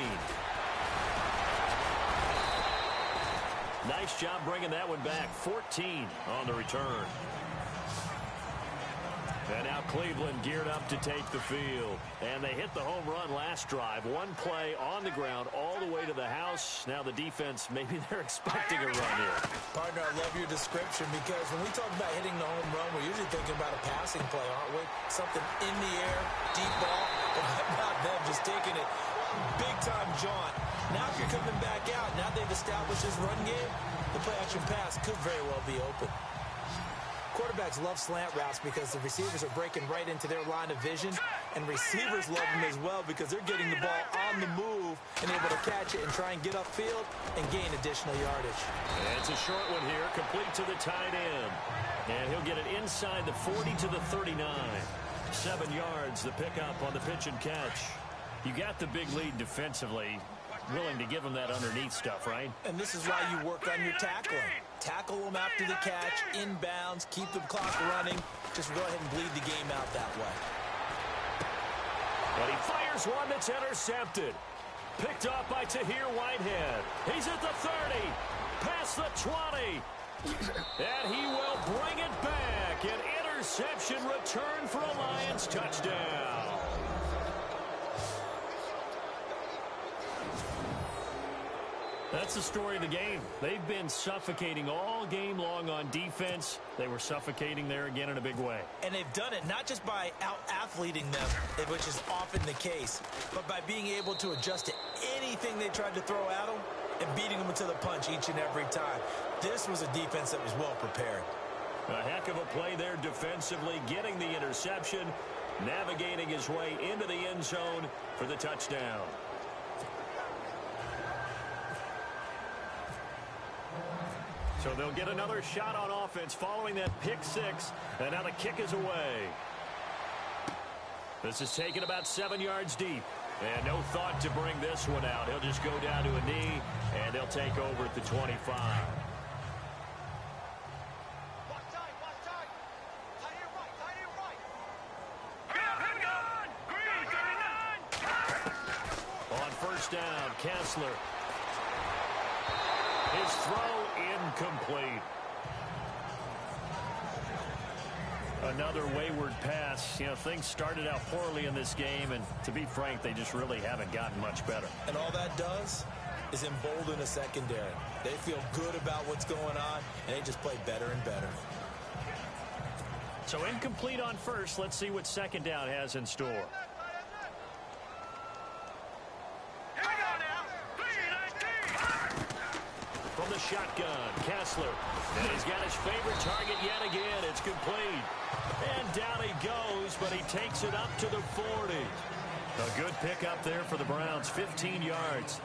Nice job bringing that one back. 14 on the return. And now Cleveland geared up to take the field. And they hit the home run last drive. One play on the ground all the way to the house. Now the defense, maybe they're expecting a run here. Partner, I love your description because when we talk about hitting the home run, we're usually thinking about a passing play, aren't we? Something in the air, deep ball. But how about them just taking it big-time jaunt? Now if you're coming back out, now they've established this run game, the play-action pass could very well be open. Quarterbacks love slant routes because the receivers are breaking right into their line of vision, and receivers love them as well because they're getting the ball on the move and able to catch it and try and get upfield and gain additional yardage. And it's a short one here, complete to the tight end. And he'll get it inside the 40 to the 39. 7 yards, the pickup on the pitch and catch. You got the big lead defensively. Willing to give them that underneath stuff, right? And this is why you work on your tackling. Tackle them after the catch, inbounds, keep the clock running. Just go ahead and bleed the game out that way. And he fires one that's intercepted. Picked up by Tahir Whitehead. He's at the 30, past the 20. And he will bring it back. An interception return for a Lions touchdown. That's the story of the game. They've been suffocating all game long on defense. They were suffocating there again in a big way. And they've done it not just by out-athleting them, which is often the case, but by being able to adjust to anything they tried to throw at them and beating them to the punch each and every time. This was a defense that was well prepared. A heck of a play there defensively, getting the interception, navigating his way into the end zone for the touchdown. So they'll get another shot on offense following that pick six. And now the kick is away. This is taken about 7 yards deep. And no thought to bring this one out. He'll just go down to a knee, and they'll take over at the 25. On first down, Kessler. His throw incomplete. Another wayward pass. You know, things started out poorly in this game, and to be frank, they just really haven't gotten much better. And all that does is embolden a secondary. They feel good about what's going on, and they just play better and better. So incomplete on first. Let's see what second down has in store. Here we go now. 3-19. From the shotgun, Kessler. And he's got his favorite target yet again. It's complete. And down he goes, but he takes it up to the 40. A good pickup there for the Browns, 15 yards.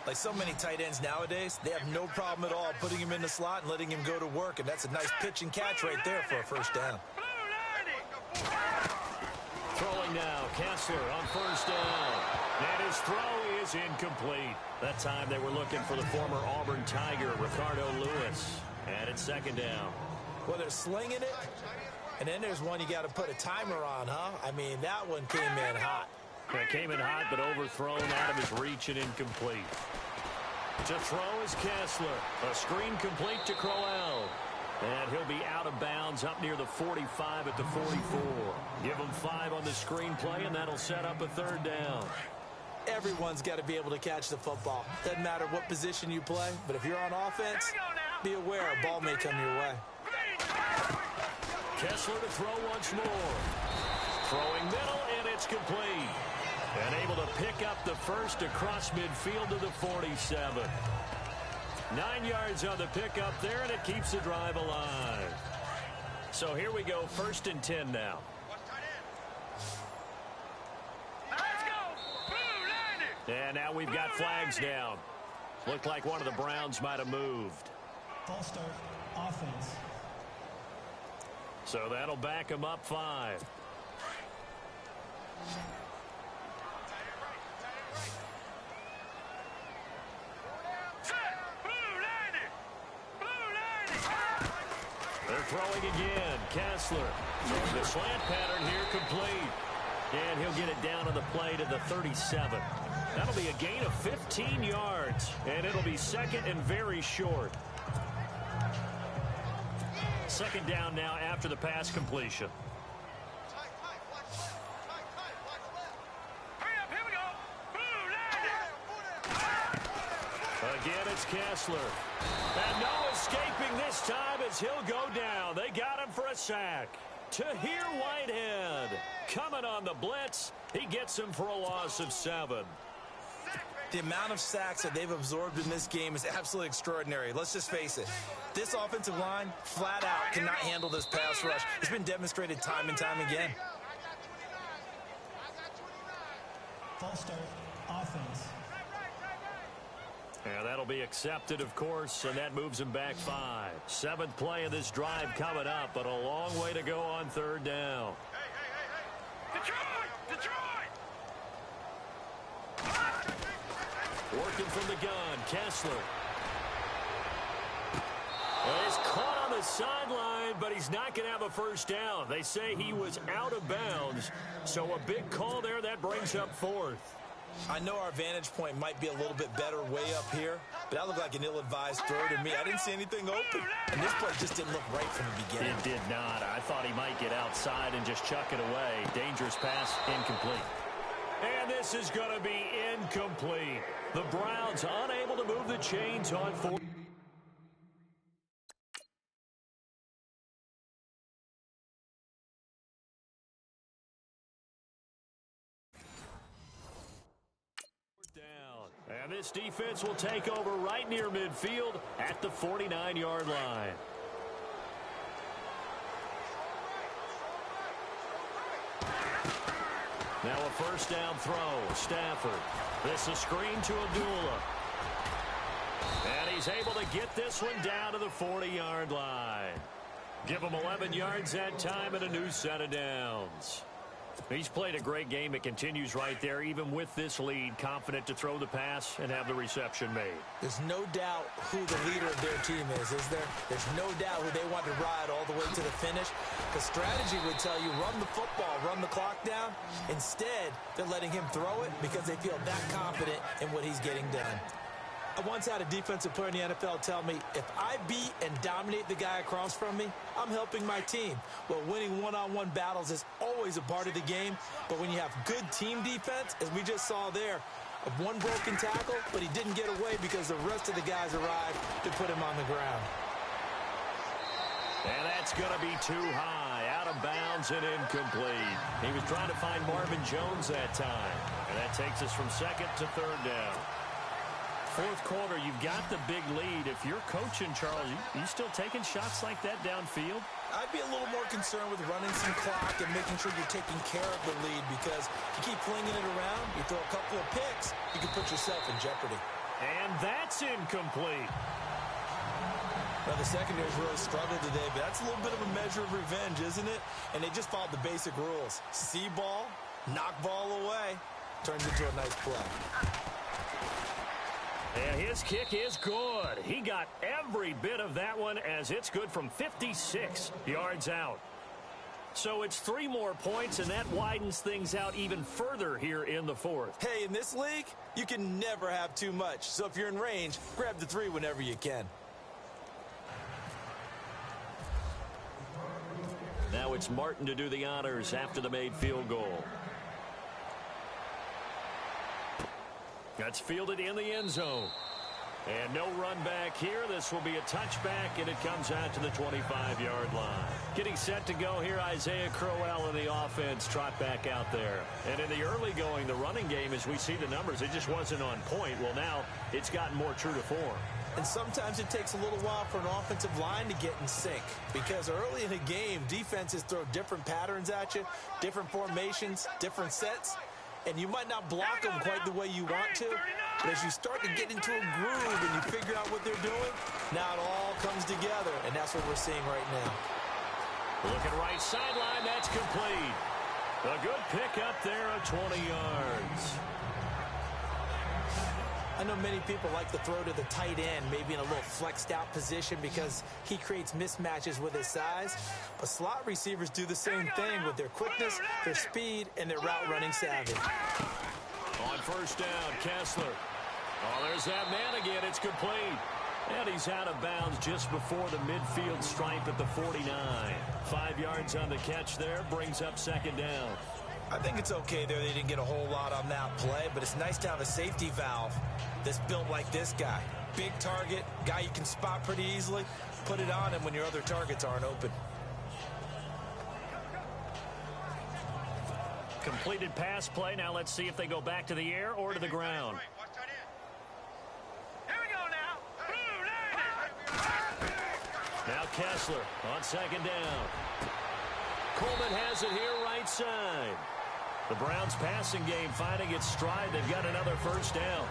Like so many tight ends nowadays, they have no problem at all putting him in the slot and letting him go to work, and that's a nice pitch and catch right there for a first down. Throwing now, Kessler on first down. And his throw is incomplete. That time they were looking for the former Auburn Tiger, Ricardo Lewis. And it's second down. Well, they're slinging it, and then there's one you got to put a timer on, huh? I mean, that one came in hot. It came in hot, but overthrown out of his reach and incomplete. To throw is Kessler. A screen complete to Crowell. And he'll be out of bounds up near the 45 at the 44. Give him 5 on the screenplay, and that'll set up a third down. Everyone's got to be able to catch the football. Doesn't matter what position you play, but if you're on offense, be aware a ball may come your way. Kessler to throw once more. Throwing middle, and it's complete. And able to pick up the first across midfield to the 47. 9 yards on the pickup there, and it keeps the drive alive. So here we go, 1st and 10 now. And now we've got flags down. Looked like one of the Browns might have moved. False start, offense. So that'll back them up 5. They're throwing again. Kessler. The slant pattern here complete. And he'll get it down on the play to the 37. That'll be a gain of 15 yards. And it'll be second and very short. Second down now after the pass completion. Again, it's Kessler. And no escaping this time as he'll go down. They got him for a sack. Tahir Whitehead coming on the blitz. He gets him for a loss of 7. The amount of sacks that they've absorbed in this game is absolutely extraordinary. Let's just face it. This offensive line, flat out, cannot handle this pass rush. It's been demonstrated time and time again. False start, offense. And that'll be accepted, of course, and that moves him back 5. 7th play of this drive coming up, but a long way to go on third down. Detroit! Working from the gun, Kessler. Well, he's caught on the sideline, but he's not going to have a first down. They say he was out of bounds, so a big call there. That brings up 4th. I know our vantage point might be a little bit better way up here, but that looked like an ill-advised throw to me. I didn't see anything open, and this play just didn't look right from the beginning. It did not. I thought he might get outside and just chuck it away. Dangerous pass, incomplete. And this is going to be incomplete. The Browns unable to move the chains on 4th. And this defense will take over right near midfield at the 49-yard line. Now a first down throw. Stafford. This is screen to Abdullah. And he's able to get this one down to the 40-yard line. Give him 11 yards that time and a new set of downs. He's played a great game. It continues right there, even with this lead, confident to throw the pass and have the reception made. There's no doubt who the leader of their team is there? There's no doubt who they want to ride all the way to the finish. The strategy would tell you, run the football, run the clock down. Instead, they're letting him throw it because they feel that confident in what he's getting done. I once had a defensive player in the NFL tell me, if I beat and dominate the guy across from me, I'm helping my team. Well, winning one-on-one battles is always a part of the game, but when you have good team defense, as we just saw there, one broken tackle, but he didn't get away because the rest of the guys arrived to put him on the ground. And that's going to be too high, out of bounds and incomplete. He was trying to find Marvin Jones that time, and that takes us from second to third down. Fourth quarter, you've got the big lead. If you're coaching, Charles, you still taking shots like that downfield? I'd be a little more concerned with running some clock and making sure you're taking care of the lead, because if you keep flinging it around, you throw a couple of picks, you can put yourself in jeopardy. And that's incomplete. Well, the secondary's really struggled today, but that's a little bit of a measure of revenge, isn't it? And they just followed the basic rules. See ball, knock ball away, turns into a nice play. And his kick is good. He got every bit of that one, as it's good from 56 yards out. So it's 3 more points, and that widens things out even further here in the fourth. Hey, in this league, you can never have too much. So if you're in range, grab the 3 whenever you can. Now it's Martin to do the honors after the made field goal. That's fielded in the end zone. And no run back here. This will be a touchback, and it comes out to the 25-yard line. Getting set to go here, Isaiah Crowell and the offense trot back out there. And in the early going, the running game, as we see the numbers, it just wasn't on point. Well, now it's gotten more true to form. And sometimes it takes a little while for an offensive line to get in sync, because early in the game, defenses throw different patterns at you, different formations, different sets, and you might not block them quite the way you want to, but as you start to get into a groove and you figure out what they're doing, now it all comes together, and that's what we're seeing right now. Looking right sideline, that's complete. A good pick up there of 20 yards. I know many people like to throw to the tight end, maybe in a little flexed out position because he creates mismatches with his size. But slot receivers do the same thing with their quickness, their speed, and their route running savvy. On first down, Kessler. Oh, there's that man again. It's complete. And he's out of bounds just before the midfield stripe at the 49. 5 yards on the catch there, brings up second down. I think it's okay there. They didn't get a whole lot on that play, but it's nice to have a safety valve that's built like this guy. Big target, guy you can spot pretty easily. Put it on him when your other targets aren't open. Completed pass play. Now let's see if they go back to the air or to the ground. Here we go now. Now Kessler on second down. Coleman has it here right side. The Browns passing game finding its stride. They've got another first down.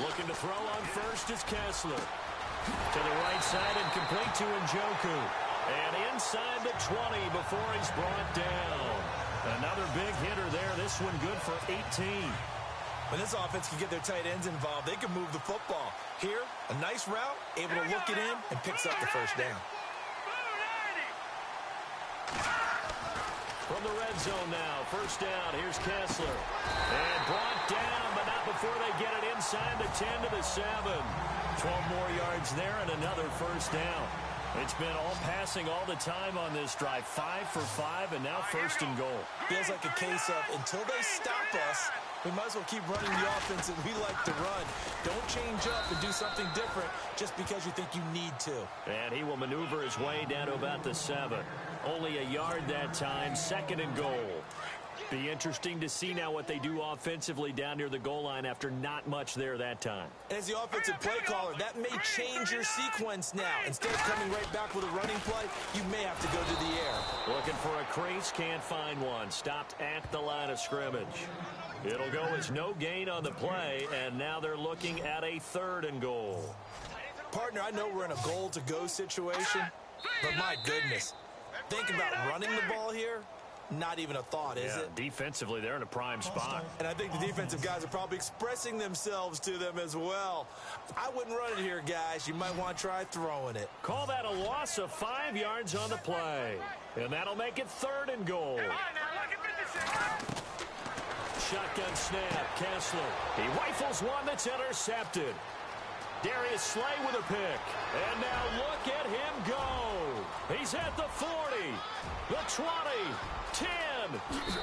Looking to throw on first is Kessler. To the right side and complete to Njoku. And inside the 20 before he's brought down. Another big hitter there. This one good for 18. When this offense can get their tight ends involved, they can move the football. Here, a nice route, able to look it in, and picks up the first down. From the red zone now, first down, here's Kessler. And brought down, but not before they get it inside the 10 to the 7. 12 more yards there and another first down. It's been all passing all the time on this drive. 5 for 5, and now first and goal. Feels like a case of, until they stop us, we might as well keep running the offense that we like to run. Don't change up and do something different just because you think you need to. And he will maneuver his way down to about the 7. Only a yard that time, second and goal. Be interesting to see now what they do offensively down near the goal line after not much there that time. As the offensive play caller, that may change your sequence now. Instead of coming right back with a running play, you may have to go to the air. Looking for a crease, can't find one. Stopped at the line of scrimmage. It'll go as no gain on the play, and now they're looking at a third and goal. Partner, I know we're in a goal-to-go situation, but my goodness, think about running the ball here. not even a thought, is it? Defensively, they're in a prime spot. And I think the defensive guys are probably expressing themselves to them as well. I wouldn't run it here, guys. You might want to try throwing it. Call that a loss of 5 yards on the play. And that'll make it 3rd and goal. Shotgun snap, Kessler. He rifles one that's intercepted. Darius Slay with a pick. And now look at him go. He's at the 40, the 20, 10.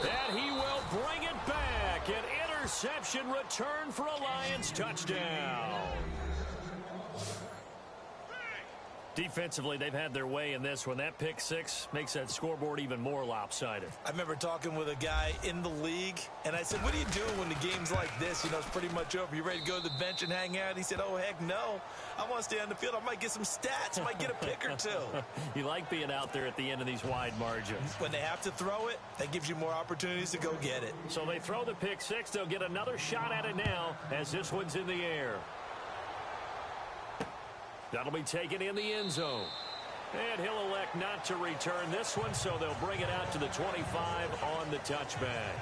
And he will bring it back. An interception return for a Lions touchdown. Defensively, they've had their way in this one. That pick six makes that scoreboard even more lopsided. I remember talking with a guy in the league, and I said, what do you do when the game's like this? You know, it's pretty much over. You ready to go to the bench and hang out? He said, oh, heck no. I want to stay on the field. I might get some stats. I might get a pick or two. You like being out there at the end of these wide margins. When they have to throw it, that gives you more opportunities to go get it. So they throw the pick six. They'll get another shot at it now as this one's in the air. That'll be taken in the end zone. And he'll elect not to return this one, so they'll bring it out to the 25 on the touchback.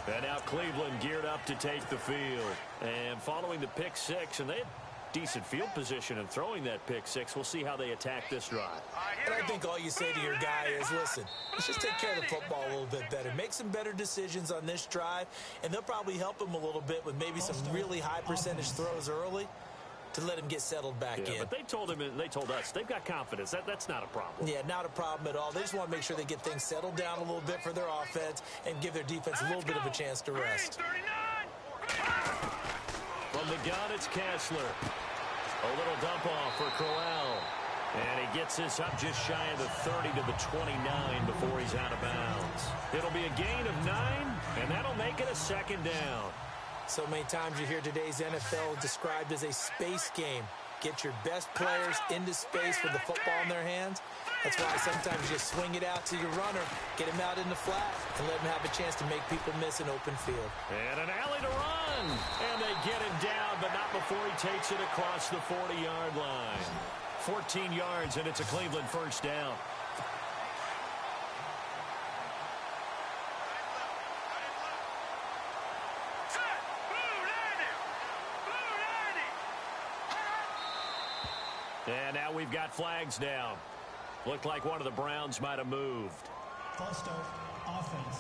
And now Cleveland geared up to take the field. And following the pick six, and they had decent field position in throwing that pick six. We'll see how they attack this drive. And I think all you say to your guy is, listen, let's just take care of the football a little bit better. Make some better decisions on this drive, and they'll probably help him a little bit with maybe some really high percentage throws early to let him get settled back in. But they told him, and they told us, they've got confidence. That's not a problem. Yeah, not a problem at all. They just want to make sure they get things settled down a little bit for their offense and give their defense a little bit of a chance to rest. From the gun, it's Kessler. A little dump off for Crowell. And he gets this up just shy of the 30 to the 29 before he's out of bounds. It'll be a gain of 9, and that'll make it a 2nd down. So many times you hear today's NFL described as a space game. Get your best players into space with the football in their hands. That's why sometimes you just swing it out to your runner, get him out in the flat, and let him have a chance to make people miss an open field. And an alley to run. And they get him down, but not before he takes it across the 40-yard line. 14 yards, and it's a Cleveland 1st down. And now we've got flags down. Looked like one of the Browns might have moved. False start, offense.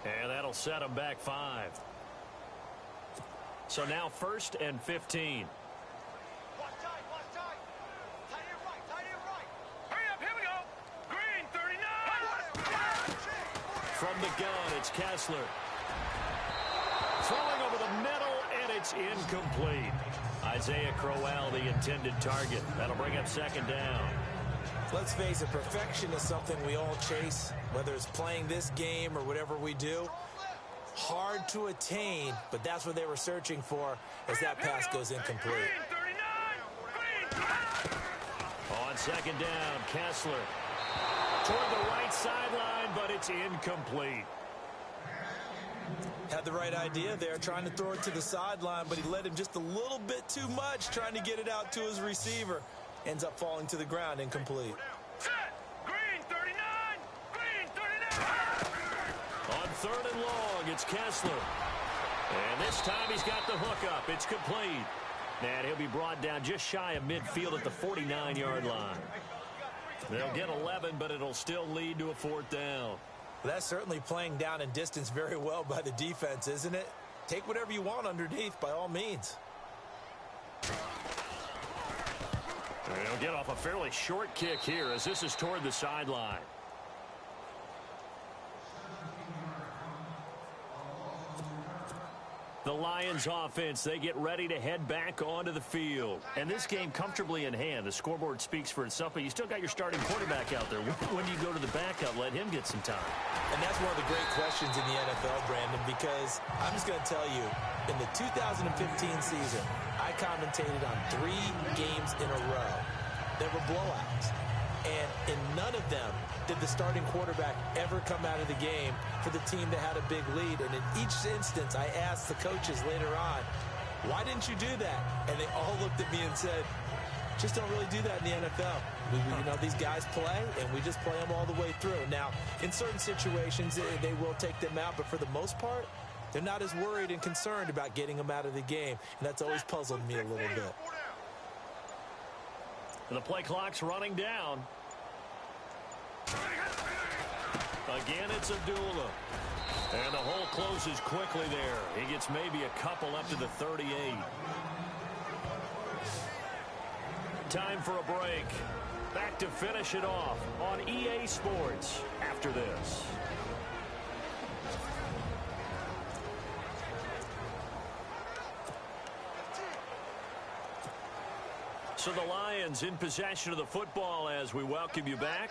And that'll set them back 5. So now 1st and 15. Watch tight, watch tight. Tight end right, tight end right. Hurry up, here we go. Green, 39. From the gun, it's Kessler. Throwing over the middle, and it's incomplete. Isaiah Crowell, the intended target. That'll bring up 2nd down. Let's face it, perfection is something we all chase, whether it's playing this game or whatever we do. Hard to attain, but that's what they were searching for as that pass goes incomplete. On 2nd down, Kessler. Toward the right sideline, but it's incomplete. Had the right idea there, trying to throw it to the sideline, but he led him just a little bit too much, trying to get it out to his receiver. Ends up falling to the ground, incomplete. Green, 39. Green, 39. On 3rd and long, it's Kessler. And this time he's got the hook up. It's complete. And he'll be brought down just shy of midfield at the 49-yard line. They'll get 11, but it'll still lead to a 4th down. Well, that's certainly playing down in distance very well by the defense, isn't it? Take whatever you want underneath, by all means. They'll get off a fairly short kick here as this is toward the sideline. The Lions offense, they get ready to head back onto the field. And this game comfortably in hand. The scoreboard speaks for itself, but you still got your starting quarterback out there. When do you go to the backup, let him get some time? And that's one of the great questions in the NFL, Brandon, because I'm just going to tell you, in the 2015 season, I commentated on 3 games in a row. There were blowouts. And in none of them did the starting quarterback ever come out of the game for the team that had a big lead. And in each instance, I asked the coaches later on, why didn't you do that? And they all looked at me and said, Just don't really do that in the NFL. You know, these guys play, and we just play them all the way through. Now, in certain situations, they will take them out, but for the most part, they're not as worried and concerned about getting them out of the game, and that's always puzzled me a little bit. The play clock's running down. Again, it's Abdullah. And the hole closes quickly there. He gets maybe a couple up to the 38. Time for a break. Back to finish it off on EA Sports after this. So the Lions in possession of the football as we welcome you back.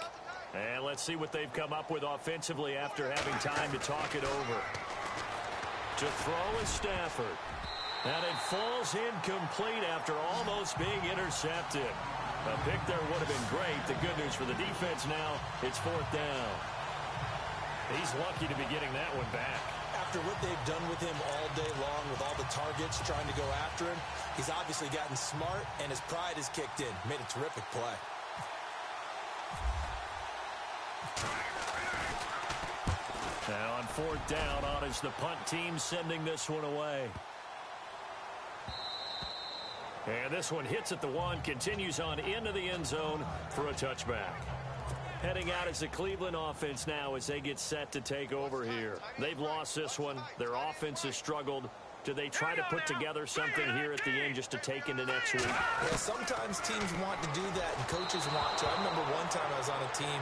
And let's see what they've come up with offensively after having time to talk it over. To throw is Stafford. And it falls incomplete after almost being intercepted. A pick there would have been great. The good news for the defense now, it's 4th down. He's lucky to be getting that one back. After what they've done with him all day long with all the targets trying to go after him, he's obviously gotten smart, and his pride has kicked in. Made a terrific play. Now on 4th down, on is the punt team sending this one away. And this one hits at the 1, continues on into the end zone for a touchback. Heading out is the Cleveland offense now as they get set to take over here. They've lost this one. Their offense has struggled. Do they try to put together something here at the end just to take into next week? Yeah, sometimes teams want to do that and coaches want to. I remember one time I was on a team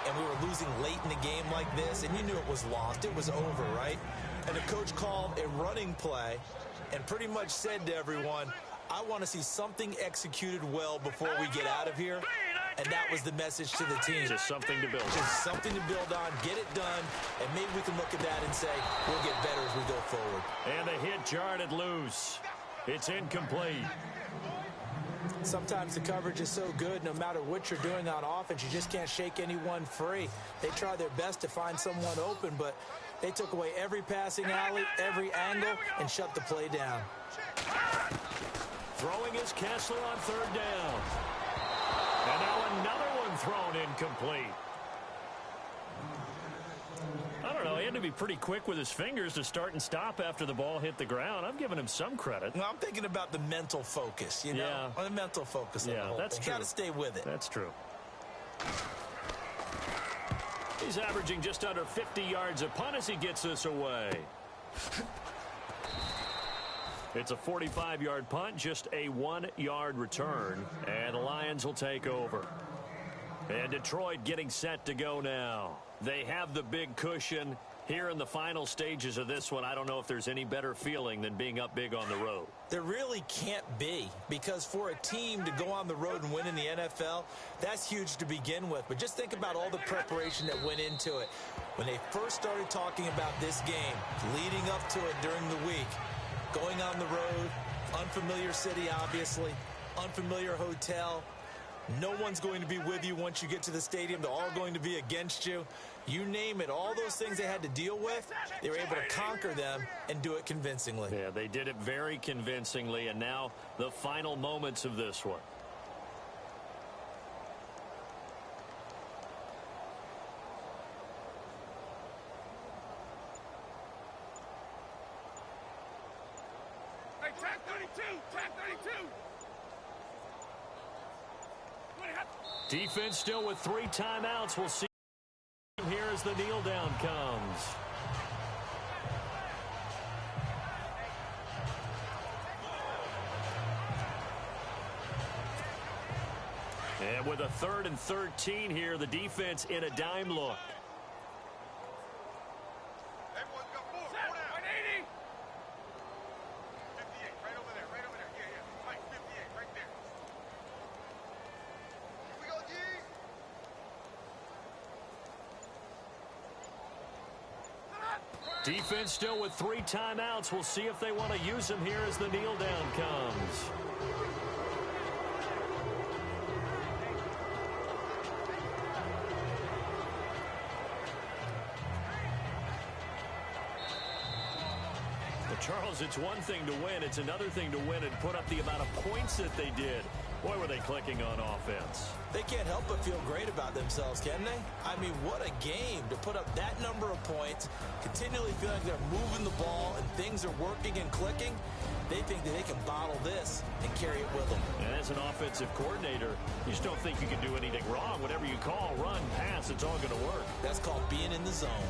and we were losing late in the game like this, and you knew it was lost. It was over, right? And the coach called a running play and pretty much said to everyone, I want to see something executed well before we get out of here. And that was the message to the team. Just something to build on. Just something to build on, get it done, and maybe we can look at that and say, we'll get better as we go forward. And the hit jarred it loose. It's incomplete. Sometimes the coverage is so good, no matter what you're doing on offense, you just can't shake anyone free. They try their best to find someone open, but they took away every passing alley, every angle, and shut the play down. Throwing is Kessler on 3rd down. And now another one thrown incomplete. I don't know. He had to be pretty quick with his fingers to start and stop after the ball hit the ground. I'm giving him some credit. Well, I'm thinking about the mental focus, you know? Yeah. The mental focus. Yeah, that's true. Got to stay with it. That's true. He's averaging just under 50 yards a punt as he gets this away. It's a 45-yard punt, just a 1-yard return, and the Lions will take over. And Detroit getting set to go now. They have the big cushion. Here in the final stages of this one, I don't know if there's any better feeling than being up big on the road. There really can't be, because for a team to go on the road and win in the NFL, that's huge to begin with. But just think about all the preparation that went into it. When they first started talking about this game, leading up to it during the week, going on the road, unfamiliar city, obviously, unfamiliar hotel. No one's going to be with you once you get to the stadium. They're all going to be against you. You name it, all those things they had to deal with, they were able to conquer them and do it convincingly. Yeah, they did it very convincingly, and now the final moments of this one. Hey, tag 32! Tag 32! Defense still with 3 timeouts. We'll see here as the kneel down comes. And with a 3rd and 13 here, the defense in a dime look. Everyone's got 4. 180! 58, right over there, right over there. Yeah. Right, 58, right there. Here we go, G! Defense still with 3 timeouts. We'll see if they want to use them here as the kneel down comes. Charles, it's one thing to win. It's another thing to win and put up the amount of points that they did. Boy, were they clicking on offense. They can't help but feel great about themselves, can they? I mean, what a game to put up that number of points, continually feel like they're moving the ball and things are working and clicking. They think that they can bottle this and carry it with them. And as an offensive coordinator, you just don't think you can do anything wrong. Whatever you call, run, pass, it's all going to work. That's called being in the zone.